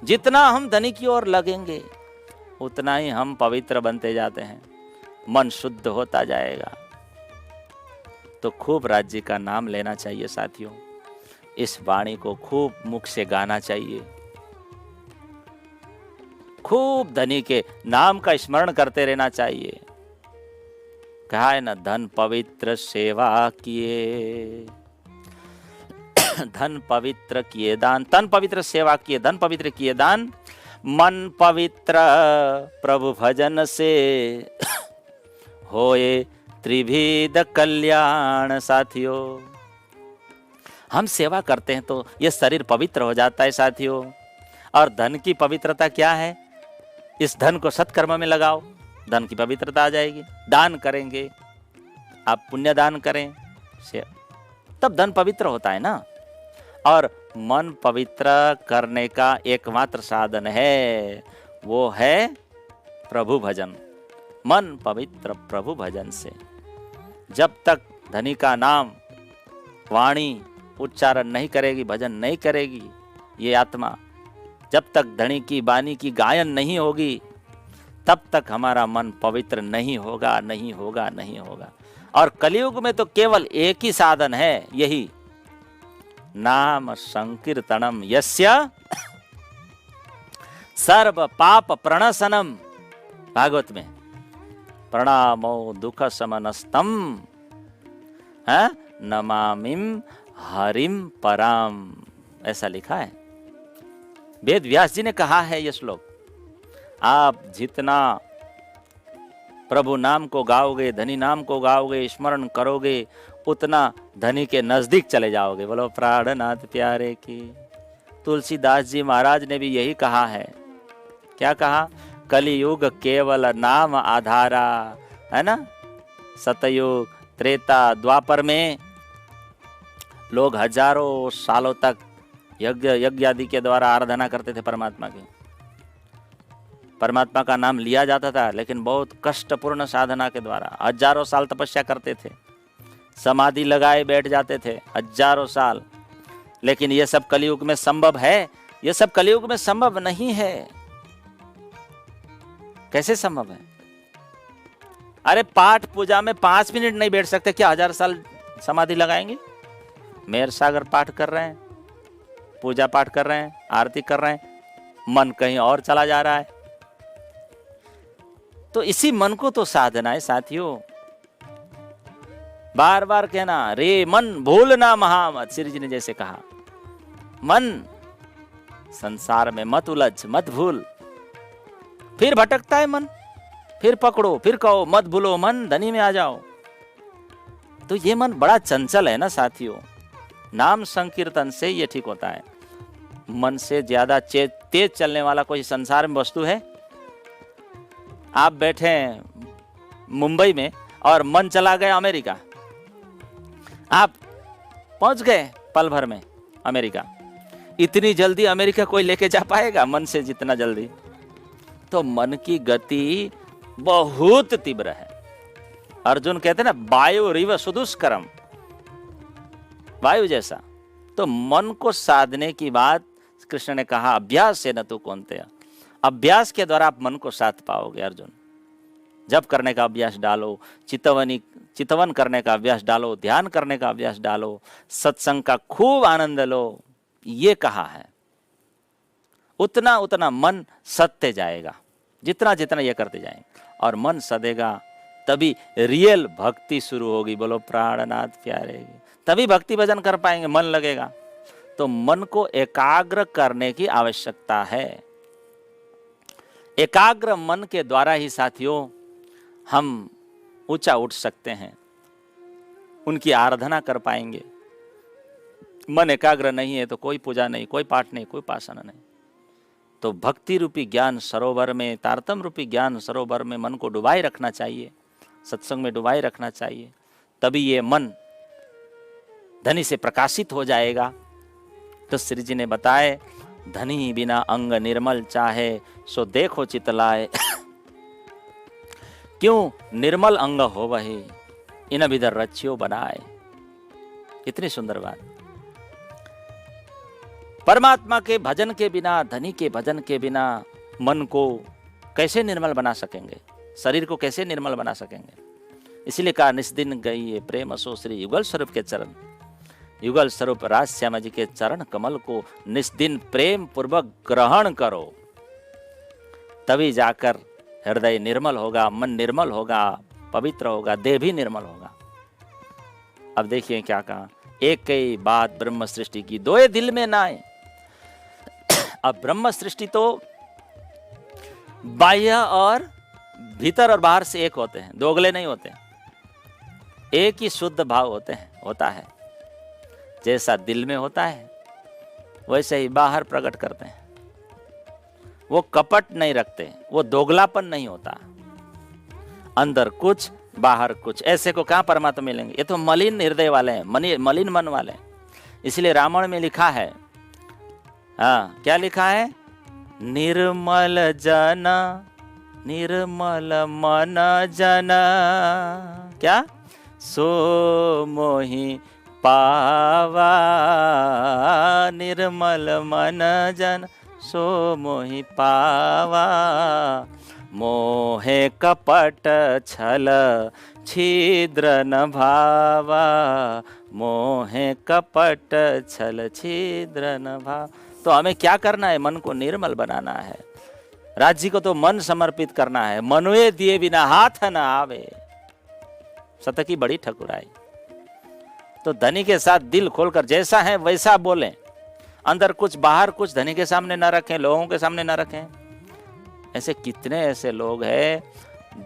[SPEAKER 2] जितना हम धनी की ओर लगेंगे उतना ही हम पवित्र बनते जाते हैं, मन शुद्ध होता जाएगा। तो खूब राज्य का नाम लेना चाहिए साथियों, इस वाणी को खूब मुख से गाना चाहिए, खूब धनी के नाम का स्मरण करते रहना चाहिए। कहा है ना, धन पवित्र सेवा किए, धन पवित्र किए दान, तन पवित्र सेवा किए, धन पवित्र किए दान, मन पवित्र प्रभु भजन से होए त्रिविध कल्याण। साथियों, हम सेवा करते हैं तो ये शरीर पवित्र हो जाता है साथियों। और धन की पवित्रता क्या है? इस धन को सत्कर्म में लगाओ, धन की पवित्रता आ जाएगी। दान करेंगे, आप पुण्य दान करें, तब धन पवित्र होता है ना। और मन पवित्र करने का एकमात्र साधन है, वो है प्रभु भजन। मन पवित्र प्रभु भजन से। जब तक धनी का नाम वाणी उच्चारण नहीं करेगी, भजन नहीं करेगी ये आत्मा, जब तक धनी की बानी की गायन नहीं होगी तब तक हमारा मन पवित्र नहीं होगा, नहीं होगा, नहीं होगा। और कलयुग में तो केवल एक ही साधन है, यही नाम संकीर्तनम यस्य सर्व पाप प्रणशनम। भागवत में प्रणामो दुख समनस्तम नमामिम हरिम पराम, ऐसा लिखा है। वेद व्यास जी ने कहा है ये श्लोक। आप जितना प्रभु नाम को गाओगे, धनी नाम को गाओगे, स्मरण करोगे, उतना धनी के नजदीक चले जाओगे। बोलो प्राणनाथ प्यारे की। तुलसीदास जी महाराज ने भी यही कहा है। क्या कहा? कलियुग केवल नाम आधारा, है ना। सतयुग, त्रेता, द्वापर में लोग हजारों सालों तक यज्ञ आदि के द्वारा आराधना करते थे परमात्मा की। परमात्मा का नाम लिया जाता था, लेकिन बहुत कष्टपूर्ण साधना के द्वारा हजारों साल तपस्या करते थे, समाधि लगाए बैठ जाते थे हजारों साल। लेकिन ये सब कलयुग में संभव है? ये सब कलयुग में संभव नहीं है। कैसे संभव है? अरे पाठ पूजा में 5 मिनट नहीं बैठ सकते, क्या 1000 साल समाधि लगाएंगे? मेहर सागर पाठ कर रहे हैं, पूजा पाठ कर रहे हैं, आरती कर रहे हैं, मन कहीं और चला जा रहा है। तो इसी मन को तो साधना है साथियों। बार बार कहना, रे मन भूलना महामत, श्री जी ने जैसे कहा, मन संसार में मत उलझ, मत भूल। फिर भटकता है मन, फिर पकड़ो, फिर कहो मत भूलो मन, धनी में आ जाओ। तो ये मन बड़ा चंचल है ना साथियों। नाम संकीर्तन से ये ठीक होता है। मन से ज्यादा तेज चलने वाला कोई संसार में वस्तु है? आप बैठे हैं मुंबई में और मन चला गया अमेरिका, आप पहुंच गए पल भर में अमेरिका। इतनी जल्दी अमेरिका कोई लेके जा पाएगा मन से जितना जल्दी? तो मन की गति बहुत तीव्र है। अर्जुन कहते हैं ना, वायु रिव सुदुष्करम, वायु जैसा। तो मन को साधने की बात कृष्ण ने कहा, अभ्यास से न तू कौन्तेय। अभ्यास के द्वारा आप मन को साध पाओगे अर्जुन। जप करने का अभ्यास डालो, चितवन करने का अभ्यास डालो, ध्यान करने का अभ्यास डालो, सत्संग का खूब आनंद लो। ये कहा है। उतना उतना मन सदते जाएगा, जितना जितना ये करते जाएंगे। और मन सदेगा तभी रियल भक्ति शुरू होगी। बोलो प्राणनाथ प्यारे। तभी भक्ति भजन कर पाएंगे, मन लगेगा। तो मन को एकाग्र करने की आवश्यकता है। एकाग्र मन के द्वारा ही साथियों हम ऊंचा उठ सकते हैं, उनकी आराधना कर पाएंगे। मन एकाग्र नहीं है तो कोई पूजा नहीं, कोई पाठ नहीं, कोई उपासना नहीं। तो भक्ति रूपी ज्ञान सरोवर में, तारतम रूपी ज्ञान सरोवर में मन को डुबाए रखना चाहिए, सत्संग में डुबाए रखना चाहिए। तभी ये मन धनी से प्रकाशित हो जाएगा। तो श्री जी ने बताए, धनी बिना अंग निर्मल चाहे, सो देखो चितलाए। क्यों निर्मल अंग हो वही, इन बिधर रचियो बनाए। कितनी सुंदर बात। परमात्मा के भजन के बिना, धनी के भजन के बिना मन को कैसे निर्मल बना सकेंगे, शरीर को कैसे निर्मल बना सकेंगे? इसलिए कहा, निस्दिन गई है प्रेम सो श्री युगल स्वरूप के चरण। युगल स्वरूप राज श्यामा जी के चरण कमल को निस्दिन प्रेम पूर्वक ग्रहण करो, तभी जाकर हृदय निर्मल होगा, मन निर्मल होगा, पवित्र होगा, देह भी निर्मल होगा। अब देखिए क्या कहा, एक ही बात ब्रह्म सृष्टि की, दोए दिल में ना आए। अब ब्रह्म सृष्टि तो बाह्य और भीतर और बाहर से एक होते हैं, दोगले नहीं होते, एक ही शुद्ध भाव होता है। जैसा दिल में होता है वैसे ही बाहर प्रकट करते हैं। वो कपट नहीं रखते, वो दोगलापन नहीं होता। अंदर कुछ बाहर कुछ, ऐसे को कहां परमात्मा मिलेंगे? ये तो मलिन हृदय वाले हैं, मलिन मन वाले हैं। इसलिए रामायण में लिखा है, हाँ क्या लिखा है? निर्मल जन निर्मल मन जन, क्या? सो मोहि पावा, निर्मल मन जन सो मोहि पावा, मोहे कपट छल छिद्र न भावा, मोहे कपट छल छिद्र न भावा। तो हमें क्या करना है? मन को निर्मल बनाना है। राज्य को तो मन समर्पित करना है। मनुए दिए बिना हाथ न आवे, सत की बड़ी ठकुराई। तो धनी के साथ दिल खोलकर जैसा है वैसा बोलें, अंदर कुछ बाहर कुछ धनी के सामने न रखें, लोगों के सामने न रखें। ऐसे कितने ऐसे लोग हैं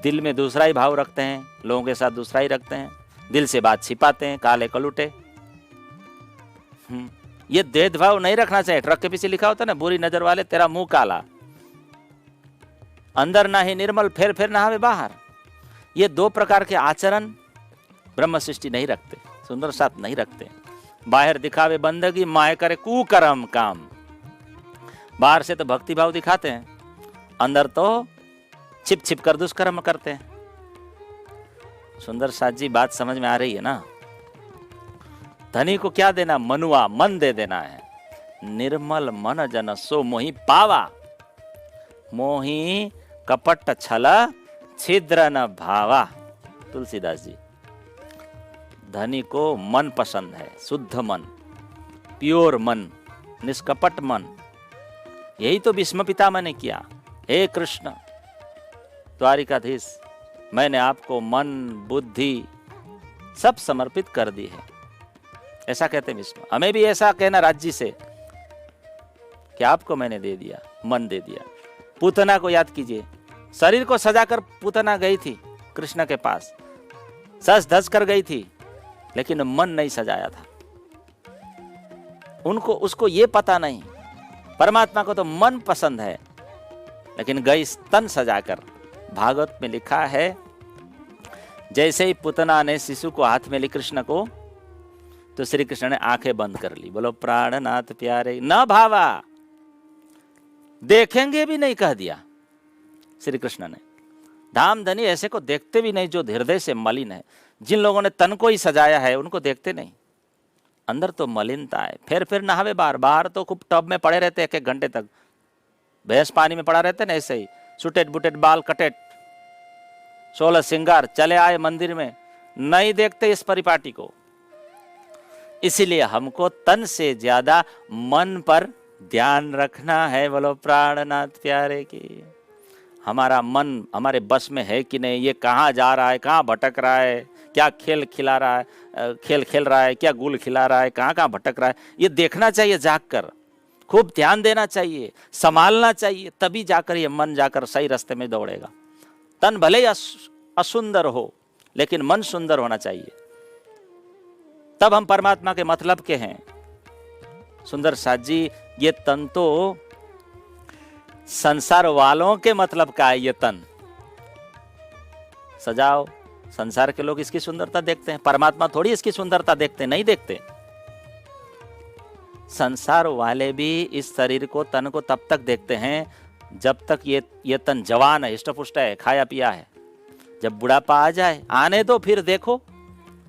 [SPEAKER 2] दिल में दूसरा ही भाव रखते हैं, लोगों के साथ दूसरा ही रखते हैं, दिल से बात छिपाते हैं, काले कलूटे। ये भेदभाव नहीं रखना चाहिए। ट्रक के पीछे लिखा होता है ना, बुरी नजर वाले तेरा मुंह काला। अंदर ना ही निर्मल, फिर नहावे बाहर। ये दो प्रकार के आचरण ब्रह्म सृष्टि नहीं रखते, सुंदर साथ नहीं रखते। बाहर दिखावे बंदगी, माए करे कुकर्म काम। बाहर से तो भक्ति भाव दिखाते हैं, अंदर तो छिप छिप कर दुष्कर्म करते हैं। सुंदर साथ जी बात समझ में आ रही है ना? धनी को क्या देना? मनुआ मन दे देना है। निर्मल मन जन सो मोहि पावा, मोहि कपट छल छिद्र न भावा। तुलसीदास जी। धनी को मन पसंद है, शुद्ध मन, प्योर मन, निष्कपट मन। यही तो भीष्म पितामह ने किया। हे कृष्ण द्वारिकाधीश, मैंने आपको मन बुद्धि सब समर्पित कर दी है, ऐसा कहते हैं भीष्म। हमें भी ऐसा कहना राज्य से कि आपको मैंने दे दिया, मन दे दिया। पूतना को याद कीजिए, शरीर को सजाकर पूतना गई थी कृष्ण के पास, सज धज कर गई थी, लेकिन मन नहीं सजाया था। उसको ये पता नहीं, परमात्मा को तो मन पसंद है, लेकिन गई तन सजाकर। भागवत में लिखा है, जैसे ही पूतना ने शिशु को हाथ में ली कृष्ण को, तो श्री कृष्ण ने आंखें बंद कर ली। बोलो प्राणनाथ प्यारे, न भावा, देखेंगे भी नहीं कह दिया श्री कृष्ण ने। धाम धनी ऐसे को देखते भी नहीं जो हृदय से मलिन है। जिन लोगों ने तन को ही सजाया है उनको देखते नहीं, अंदर तो मलिनता है। फिर नहावे बाहर। बाहर तो खूब टब में पड़े रहते एक घंटे तक, भैंस पानी में पड़ा रहते ना, ऐसे ही सुटेट बुटेट बाल कटेट, 16 श्रृंगार, चले आए मंदिर में, नहीं देखते इस परिपाटी को। इसीलिए हमको तन से ज्यादा मन पर ध्यान रखना है। बोलो प्राणनाथ प्यारे की। हमारा मन हमारे बस में है कि नहीं, ये कहाँ जा रहा है, कहाँ भटक रहा है, क्या खेल खिला रहा है, खेल खेल रहा है, क्या गुल खिला रहा है, कहाँ भटक रहा है, ये देखना चाहिए जाग कर। खूब ध्यान देना चाहिए, संभालना चाहिए, तभी जाकर ये मन जाकर सही रास्ते में दौड़ेगा। तन भले ही असुंदर हो, लेकिन मन सुंदर होना चाहिए, तब हम परमात्मा के मतलब के हैं। सुंदर साथ जी, ये तन तो संसार वालों के मतलब का है। ये तन सजाओ, संसार के लोग इसकी सुंदरता देखते हैं, परमात्मा थोड़ी इसकी सुंदरता देखते, नहीं देखते। संसार वाले भी इस शरीर को, तन को तब तक देखते हैं जब तक ये तन जवान है, हिष्ट-पुष्ट है, खाया पिया है। जब बुढ़ापा आ जाए, आने दो, फिर देखो,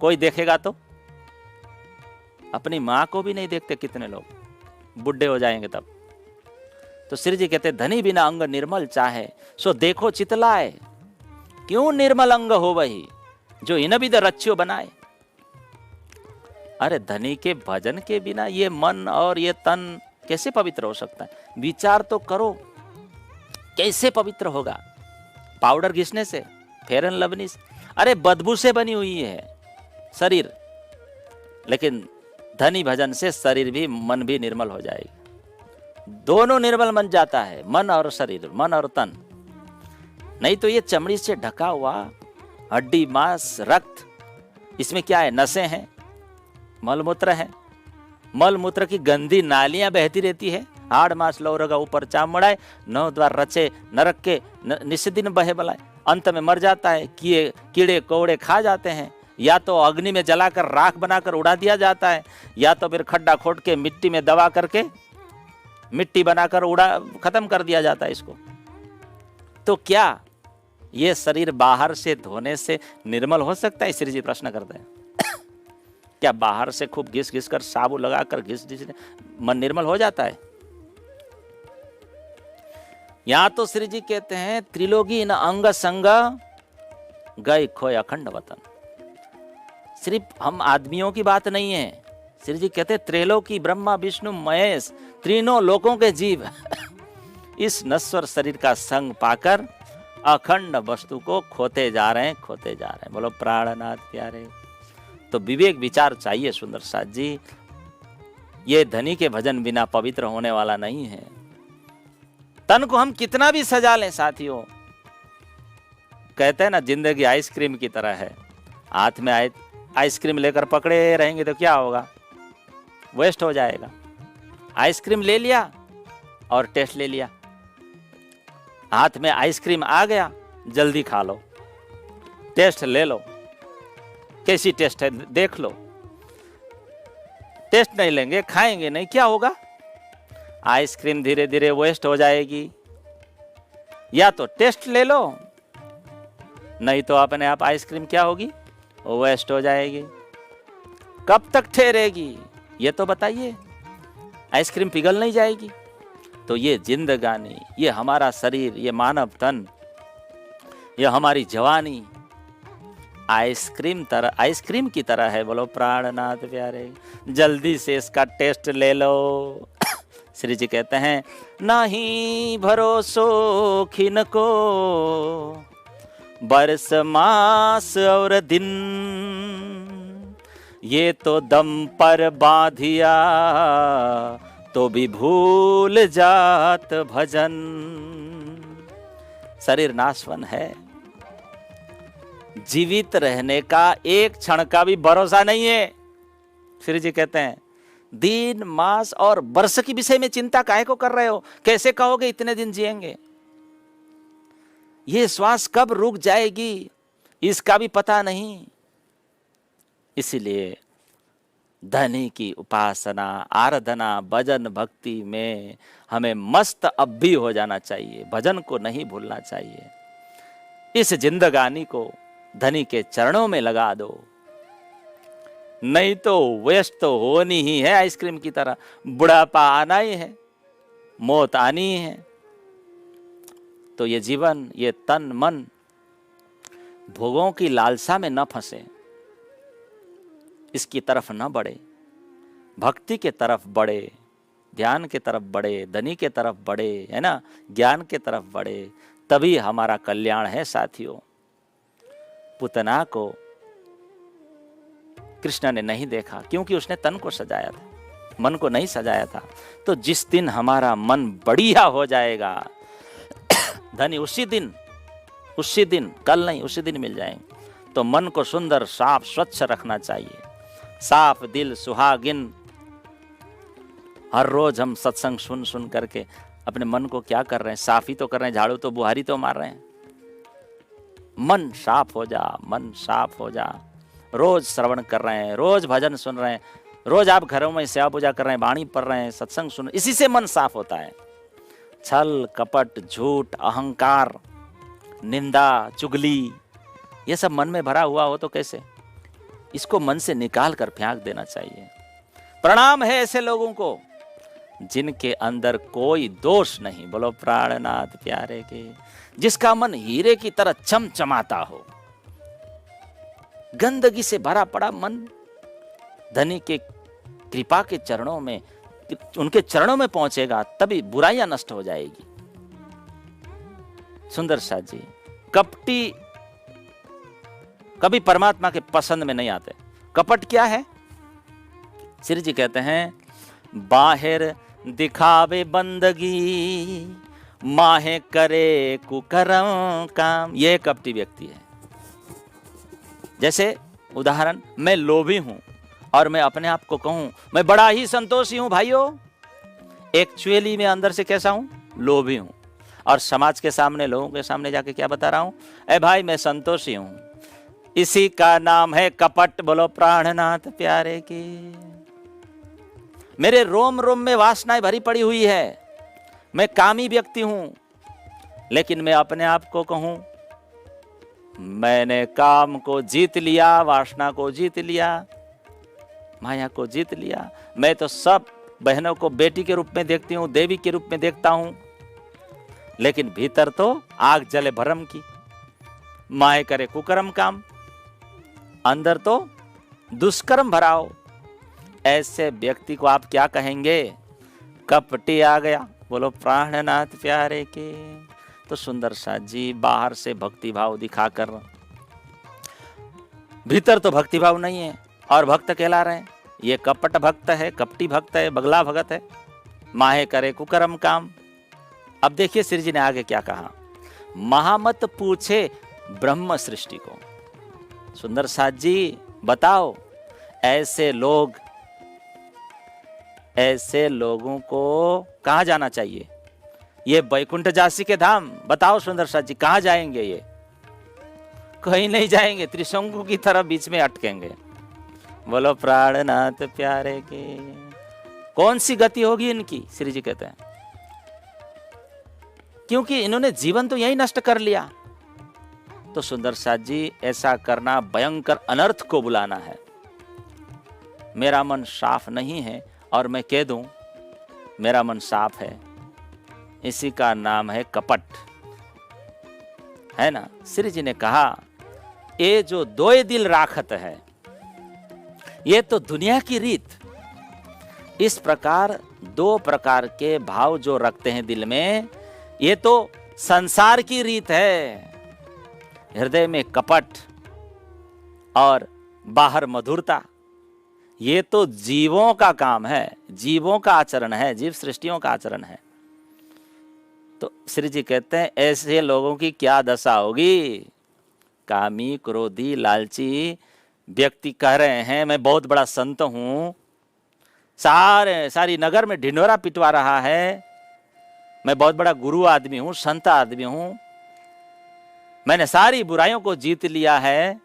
[SPEAKER 2] कोई देखेगा तो। अपनी माँ को भी नहीं देखते कितने लोग, बुढ़े हो जाएंगे तब। तो श्री जी कहते, धनी बिना अंग निर्मल चाहे, सो देखो चितलाए। क्यों निर्मल अंग हो वही, जो इन विद रच्यो बनाए। अरे धनी के भजन के बिना ये मन और ये तन कैसे पवित्र हो सकता है? विचार तो करो, कैसे पवित्र होगा? पाउडर घिसने से, फेयर एंड लवली से, अरे बदबू से बनी हुई है शरीर, लेकिन धनी भजन से शरीर भी मन भी निर्मल हो जाएगी। दोनों निर्मल बन जाता है, मन और शरीर, मन और तन। नहीं तो ये चमड़ी से ढका हुआ हड्डी, मांस, रक्त, इसमें क्या है? नसें हैं, मलमूत्र है, मलमूत्र की गंदी नालियां बहती रहती है। हाड़ मांस लौ रगा ऊपर चामड़ाए, 9 द्वार रचे नरक के, निस्दिन बहे बलाए। अंत में मर जाता है, कीड़े कौड़े खा जाते हैं, या तो अग्नि में जलाकर राख बनाकर उड़ा दिया जाता है, या तो फिर खड्डा खोद के मिट्टी में दबा करके मिट्टी बनाकर खत्म कर दिया जाता है इसको। तो क्या ये शरीर बाहर से धोने से निर्मल हो सकता है? श्री जी प्रश्न करते हैं। क्या बाहर से खूब घिस घिस कर साबुन लगाकर घिस मन निर्मल हो जाता है? यहां तो श्री जी कहते हैं त्रिलोकी न अंग संग गए खोए अखंड वतन। सिर्फ हम आदमियों की बात नहीं है, श्री जी कहते त्रैलोकी ब्रह्मा विष्णु महेश तीनों लोकों के जीव इस नश्वर शरीर का संग पाकर अखंड वस्तु को खोते जा रहे हैं, खोते जा रहे हैं। बोलो प्राणनाथ प्यारे। तो विवेक विचार चाहिए सुंदर साथ जी। ये धनी के भजन बिना पवित्र होने वाला नहीं है। तन को हम कितना भी सजा लें साथियों, कहते हैं ना जिंदगी आइसक्रीम की तरह है। हाथ में आइसक्रीम लेकर पकड़े रहेंगे तो क्या होगा, वेस्ट हो जाएगा। आइसक्रीम ले लिया और टेस्ट ले लिया, हाथ में आइसक्रीम आ गया, जल्दी खा लो, टेस्ट ले लो, कैसी टेस्ट है देख लो। टेस्ट नहीं लेंगे, खाएंगे नहीं, क्या होगा, आइसक्रीम धीरे धीरे वेस्ट हो जाएगी। या तो टेस्ट ले लो, नहीं तो अपने आप आइसक्रीम क्या होगी, वेस्ट हो जाएगी। कब तक ठहरेगी ये तो बताइए, आइसक्रीम पिघल नहीं जाएगी। तो ये जिंदगानी, ये हमारा शरीर, ये मानव तन, ये हमारी जवानी आइसक्रीम की तरह है। बोलो प्राणनाथ प्यारे, जल्दी से इसका टेस्ट ले लो। श्री जी कहते हैं नहीं भरोसो खिन को बरस मास और दिन, ये तो दम पर बांधिया तो भी भूल जात भजन। शरीर नाशवन है, जीवित रहने का एक क्षण का भी भरोसा नहीं है। श्री जी कहते हैं दिन मास और वर्ष के विषय में चिंता काहे को कर रहे हो, कैसे कहोगे इतने दिन जिएंगे, ये श्वास कब रुक जाएगी इसका भी पता नहीं। इसीलिए धनी की उपासना, आराधना, भजन भक्ति में हमें मस्त अब भी हो जाना चाहिए, भजन को नहीं भूलना चाहिए। इस जिंदगानी को धनी के चरणों में लगा दो, नहीं तो वेस्ट तो होनी ही है आइसक्रीम की तरह। बुढ़ापा आना ही है, मौत आनी ही है। तो ये जीवन, ये तन मन भोगों की लालसा में न फंसे, इसकी तरफ न बढ़े, भक्ति के तरफ बढ़े, ध्यान के तरफ बढ़े, धनी के तरफ बढ़े, है ना, ज्ञान के तरफ बढ़े, तभी हमारा कल्याण है साथियों। पुतना को कृष्ण ने नहीं देखा क्योंकि उसने तन को सजाया था, मन को नहीं सजाया था। तो जिस दिन हमारा मन बढ़िया हो जाएगा धनी उसी दिन, कल नहीं, उसी दिन मिल जाएंगे। तो मन को सुंदर साफ स्वच्छ रखना चाहिए, साफ दिल सुहागिन। हर रोज हम सत्संग सुन सुन करके अपने मन को क्या कर रहे हैं, साफ ही तो कर रहे हैं, झाड़ू तो बुहारी तो मार रहे हैं। मन साफ हो जा, मन साफ हो जा। रोज श्रवण कर रहे हैं, रोज भजन सुन रहे हैं, रोज आप घरों में सेवा पूजा कर रहे हैं, वाणी पढ़ रहे हैं, सत्संग सुन, इसी से मन साफ होता है। छल कपट झूठ अहंकार निंदा चुगली ये सब मन में भरा हुआ हो तो कैसे, इसको मन से निकाल कर फेंक देना चाहिए। प्रणाम है ऐसे लोगों को जिनके अंदर कोई दोष नहीं। बोलो प्राणनाथ प्यारे के, जिसका मन हीरे की तरह चमचमाता हो। गंदगी से भरा पड़ा मन धनी के कृपा के चरणों में, उनके चरणों में पहुंचेगा, तभी बुराइयां नष्ट हो जाएगी। सुंदर साथ जी, कपटी कभी परमात्मा के पसंद में नहीं आते। कपट क्या है? श्री जी कहते हैं बाहर दिखावे बंदगी, माहे करे कुकर्म काम। यह कपटी व्यक्ति है। जैसे उदाहरण, मैं लोभी हूं और मैं अपने आप को कहूं मैं बड़ा ही संतोषी हूं भाइयों, एक्चुअली मैं अंदर से कैसा हूं? लोभी हूं। और समाज के सामने, लोगों के सामने जाके क्या बता रहा हूं? ए भाई मैं संतोषी हूं। इसी का नाम है कपट। बोलो प्राणनाथ प्यारे की। मेरे रोम रोम में वासनाएं भरी पड़ी हुई है, मैं कामी व्यक्ति हूं, लेकिन मैं अपने आप को कहूं मैंने काम को जीत लिया, वासना को जीत लिया, माया को जीत लिया। मैं तो सब बहनों को बेटी के रूप में देखती हूं, देवी के रूप में देखता हूं। लेकिन भीतर तो आग जले भरम की, माहे करे कुकर्म काम, अंदर तो दुष्कर्म भरा हो। ऐसे व्यक्ति को आप क्या कहेंगे? कपटी आ गया। बोलो प्राणनाथ प्यारे के। तो सुंदर साथ जी बाहर से भक्ति भाव दिखाकर भीतर तो भक्ति भाव नहीं है और भक्त कहला रहे हैं। ये कपट भक्त है, कपटी भक्त है, बगला भगत है, माहे करे कुकर्म काम। अब देखिए श्री जी ने आगे क्या कहा। महामत पूछे ब्रह्म सृष्टि को। सुंदर साथ जी बताओ, ऐसे लोगों को कहाँ जाना चाहिए? ये बैकुंठ जासी के धाम, बताओ सुंदर साथ जी कहाँ जाएंगे? ये कहीं नहीं जाएंगे, त्रिशंकु की तरफ बीच में अटकेंगे। बोलो प्राणनाथ प्यारे के। कौन सी गति होगी इनकी? श्री जी कहते हैं क्योंकि इन्होंने जीवन तो यही नष्ट कर लिया। तो सुंदर साथ जी ऐसा करना भयंकर अनर्थ को बुलाना है। मेरा मन साफ नहीं है और मैं कह दूं मेरा मन साफ है, इसी का नाम है कपट, है ना। श्री जी ने कहा ये जो दोए दिल राखत है, ये तो दुनिया की रीत। इस प्रकार दो प्रकार के भाव जो रखते हैं दिल में, ये तो संसार की रीत है। हृदय में कपट और बाहर मधुरता, ये तो जीवों का काम है, जीवों का आचरण है, जीव सृष्टियों का आचरण है। तो श्री जी कहते हैं ऐसे लोगों की क्या दशा होगी? कामी, क्रोधी, लालची व्यक्ति कह रहे हैं मैं बहुत बड़ा संत हूं, सारी नगर में ढिंढोरा पिटवा रहा है, मैं बहुत बड़ा गुरु आदमी हूं, संत आदमी हूं, मैंने सारी बुराइयों को जीत लिया है।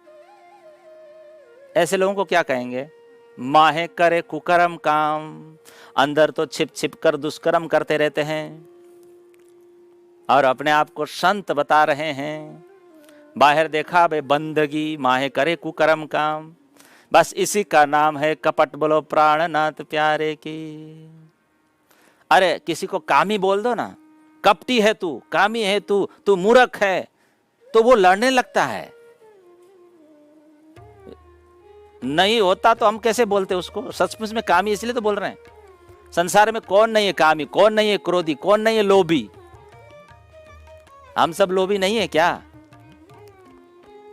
[SPEAKER 2] ऐसे लोगों को क्या कहेंगे? माहे करे कुकर्म काम। अंदर तो छिप छिप कर दुष्कर्म करते रहते हैं और अपने आप को संत बता रहे हैं। बाहर देखा बे बंदगी, माहे करे कुकर्म काम। बस इसी का नाम है कपट। बोलो प्राणनाथ प्यारे की। अरे किसी को कामी बोल दो ना, कपटी है तू, कामी है तू मूर्ख है, तो वो लड़ने लगता है। नहीं होता तो हम कैसे बोलते उसको? सचमुच में कामी इसलिए तो बोल रहे हैं। संसार में कौन नहीं है कामी, कौन नहीं है क्रोधी, कौन नहीं है लोभी? हम सब लोभी नहीं है क्या?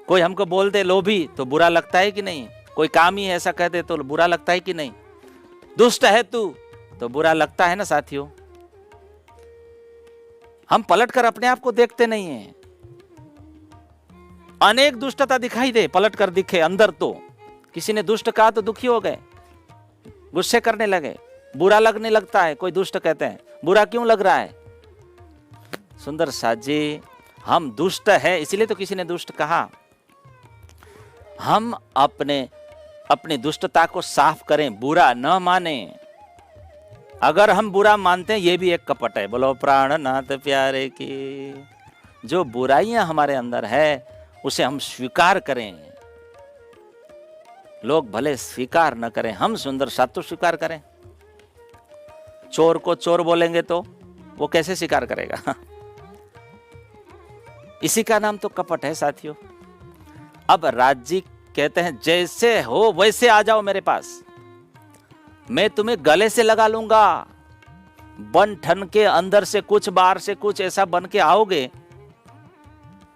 [SPEAKER 2] कोई हमको बोलते लोभी तो बुरा लगता है कि नहीं? कोई कामी है ऐसा कहते तो बुरा लगता है कि नहीं? दुष्ट है तू तो बुरा लगता है ना साथियों। हम पलटकर अपने आप को देखते नहीं हैं। अनेक दुष्टता दिखाई दे, पलटकर दिखे अंदर तो किसी ने दुष्ट कहा तो दुखी हो गए, गुस्से करने लगे, बुरा लगने लगता है। कोई दुष्ट कहते हैं बुरा क्यों लग रहा है? सुंदर साथ जी हम दुष्ट है इसलिए तो किसी ने दुष्ट कहा। हम अपनी दुष्टता को साफ करें, बुरा न माने। अगर हम बुरा मानते हैं ये भी एक कपट है। बोलो प्राणनाथ प्यारे की। जो बुराइयां हमारे अंदर है उसे हम स्वीकार करें। लोग भले स्वीकार न करें, हम सुंदर साथ तो स्वीकार करें। चोर को चोर बोलेंगे तो वो कैसे स्वीकार करेगा? इसी का नाम तो कपट है साथियों। अब राज जी कहते हैं जैसे हो वैसे आ जाओ मेरे पास, मैं तुम्हें गले से लगा लूंगा। बन ठन के अंदर से कुछ बाहर से कुछ ऐसा बन के आओगे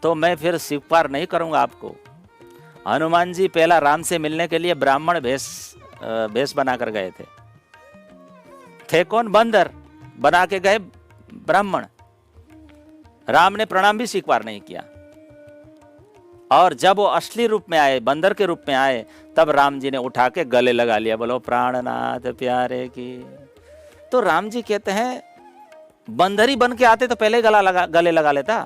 [SPEAKER 2] तो मैं फिर स्वीकार नहीं करूंगा आपको। हनुमान जी पहला राम से मिलने के लिए ब्राह्मण भेष बनाकर गए थे कौन? बंदर बना के गए ब्राह्मण। राम ने प्रणाम भी स्वीकार नहीं किया और जब वो असली रूप में आए, बंदर के रूप में आए, तब राम जी ने उठा के गले लगा लिया। बोलो प्राणनाथ प्यारे की। तो राम जी कहते हैं बंदरी बन के आते तो पहले गले लगा लेता,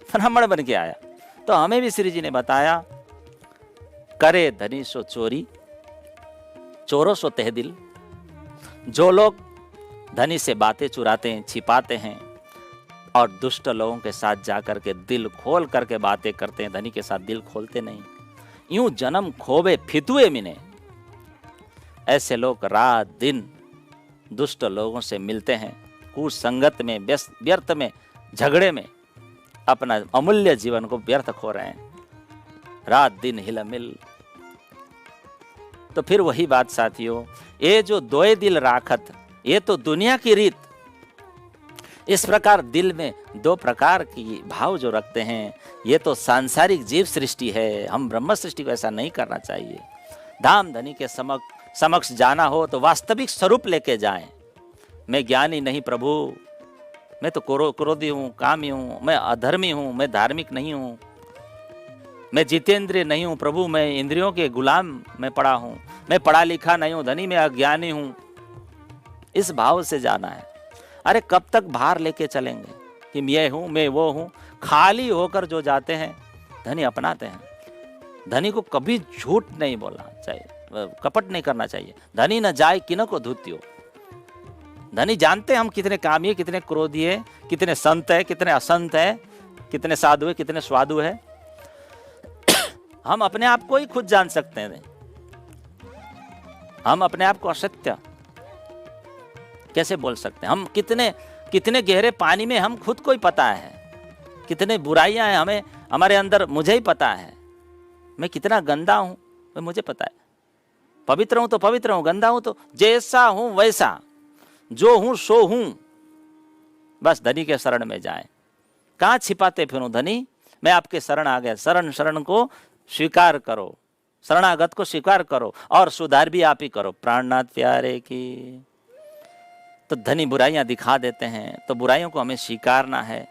[SPEAKER 2] ब्राह्मण बन के आया। तो हमें भी श्री जी ने बताया करे धनी सो चोरी, चोरों सो तह दिल। जो लोग धनी से बातें चुराते हैं, छिपाते हैं और दुष्ट लोगों के साथ जाकर के दिल खोल करके बातें करते हैं, धनी के साथ दिल खोलते नहीं, यूं जन्म खोबे फितुए मिने। ऐसे लोग रात दिन दुष्ट लोगों से मिलते हैं, कुसंगत में व्यर्थ में झगड़े में अपना अमूल्य जीवन को व्यर्थ खो रहे हैं, रात दिन हिलमिल। तो फिर वही बात साथियों, ये जो दोए दिल राखत, ये तो दुनिया की रीत। इस प्रकार दिल में दो प्रकार की भाव जो रखते हैं, ये तो सांसारिक जीव सृष्टि है। हम ब्रह्म सृष्टि को ऐसा नहीं करना चाहिए। धाम धनी के समक्ष जाना हो तो वास्तविक स्वरूप लेके जाएं। मैं ज्ञानी नहीं प्रभु, मैं तो क्रोधी हूँ, कामी हूँ, मैं अधर्मी हूँ, मैं धार्मिक नहीं हूँ, मैं जितेंद्रिय नहीं हूँ प्रभु, मैं इंद्रियों के गुलाम में पड़ा हूँ, मैं पढ़ा लिखा नहीं हूँ, धनी मैं अज्ञानी हूँ। इस भाव से जाना है। अरे कब तक भार लेके चलेंगे कि मैं हूँ, मैं वो हूँ। खाली होकर जो जाते हैं धनी अपनाते हैं। धनी को कभी झूठ नहीं बोलना चाहिए, कपट नहीं करना चाहिए। धनी न जाए किन को धुत्यो। धनी जानते हैं हम कितने कामी है, कितने क्रोधी है, कितने संत है, कितने असंत है, कितने साधु है, कितने स्वादु है। हम अपने आप को ही खुद जान सकते हैं। हम अपने आप को असत्य कैसे बोल सकते हैं? हम कितने गहरे पानी में हम खुद को ही पता है। कितने बुराइयां हैं हमें, हमारे अंदर मुझे ही पता है। मैं कितना गंदा हूं वो मुझे पता है। पवित्र हूं तो पवित्र हूं, गंदा हूं तो जैसा हूं वैसा, जो हूं सो हूं। बस धनी के शरण में जाएं। कहां छिपाते फिरूं धनी, मैं आपके शरण आ गया। शरण को स्वीकार करो, शरणागत को स्वीकार करो और सुधार भी आप ही करो। प्राणनाथ प्यारे की। तो धनी बुराइयां दिखा देते हैं, तो बुराइयों को हमें स्वीकारना है।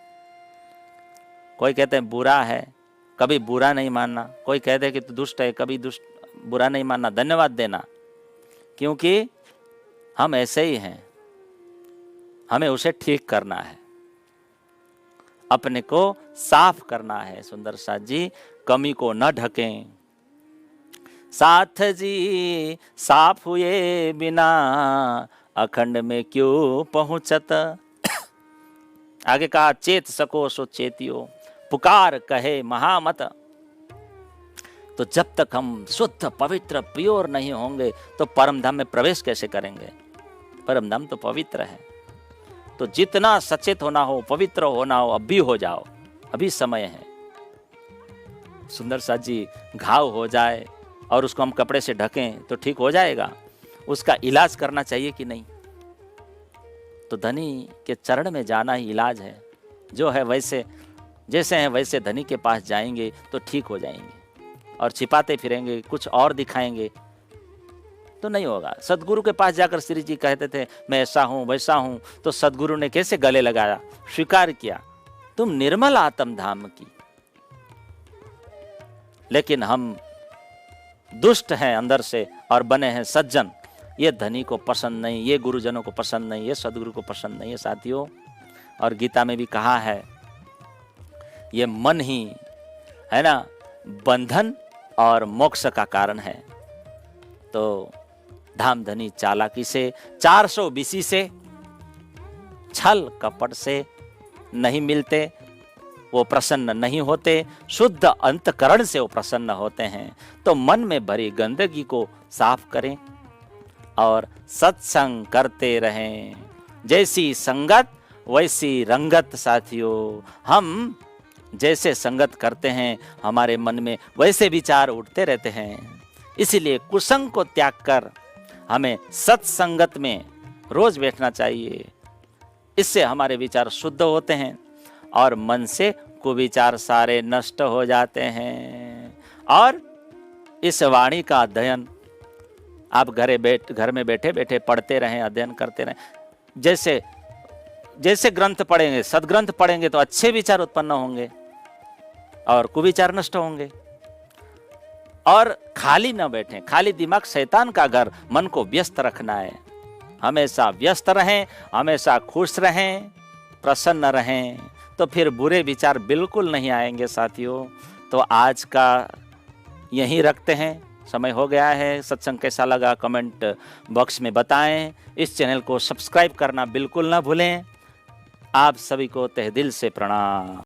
[SPEAKER 2] कोई कहते हैं बुरा है, कभी बुरा नहीं मानना। कोई कहते हैं कि तू दुष्ट है, कभी बुरा नहीं मानना, धन्यवाद देना, क्योंकि हम ऐसे ही हैं। हमें उसे ठीक करना है, अपने को साफ करना है। सुंदर साथ जी, कमी को न ढकें। साथ जी साफ हुए बिना अखंड में क्यों पहुंचत। आगे कहा, चेत सको सो चेतियो, पुकार कहे महामत। तो जब तक हम शुद्ध पवित्र प्योर नहीं होंगे तो परम धाम में प्रवेश कैसे करेंगे? परम धाम तो पवित्र है। तो जितना सचेत होना हो, पवित्र होना हो, अभी हो जाओ, अभी समय है। सुंदर साथ जी, घाव हो जाए और उसको हम कपड़े से ढकें तो ठीक हो जाएगा? उसका इलाज करना चाहिए कि नहीं? तो धनी के चरण में जाना ही इलाज है। जो है वैसे, जैसे हैं वैसे धनी के पास जाएंगे तो ठीक हो जाएंगे। और छिपाते फिरेंगे, कुछ और दिखाएंगे तो नहीं होगा। सदगुरु के पास जाकर श्री जी कहते थे मैं ऐसा हूं वैसा हूं, तो सदगुरु ने कैसे गले लगाया, स्वीकार किया, तुम निर्मल आत्म धाम की। लेकिन हम दुष्ट हैं अंदर से और बने हैं सज्जन। ये धनी को पसंद नहीं, ये गुरुजनों को पसंद नहीं, ये सदगुरु को पसंद नहीं है साथियों। और गीता में भी कहा है, ये मन ही है ना बंधन और मोक्ष का कारण है। तो धाम धनी चालाकी से, 420 से, छल कपट से नहीं मिलते, वो प्रसन्न नहीं होते। शुद्ध अंतकरण से वो प्रसन्न होते हैं। तो मन में भरी गंदगी को साफ करें और सत्संग करते रहें। जैसी संगत वैसी रंगत साथियों। हम जैसे संगत करते हैं हमारे मन में वैसे विचार उठते रहते हैं। इसीलिए कुसंग को त्याग कर हमें सत्संगत में रोज बैठना चाहिए। इससे हमारे विचार शुद्ध होते हैं और मन से कुविचार सारे नष्ट हो जाते हैं। और इस वाणी का अध्ययन आप घर में बैठे बैठे पढ़ते रहें, अध्ययन करते रहें। जैसे ग्रंथ पढ़ेंगे, सदग्रंथ पढ़ेंगे तो अच्छे विचार उत्पन्न होंगे और कुविचार नष्ट होंगे। और खाली न बैठें, खाली दिमाग शैतान का घर। मन को व्यस्त रखना है। हमेशा व्यस्त रहें, हमेशा खुश रहें, प्रसन्न रहें, तो फिर बुरे विचार बिल्कुल नहीं आएंगे साथियों। तो आज का यहीं रखते हैं, समय हो गया है। सत्संग कैसा लगा कमेंट बॉक्स में बताएं। इस चैनल को सब्सक्राइब करना बिल्कुल ना भूलें। आप सभी को तहे दिल से प्रणाम।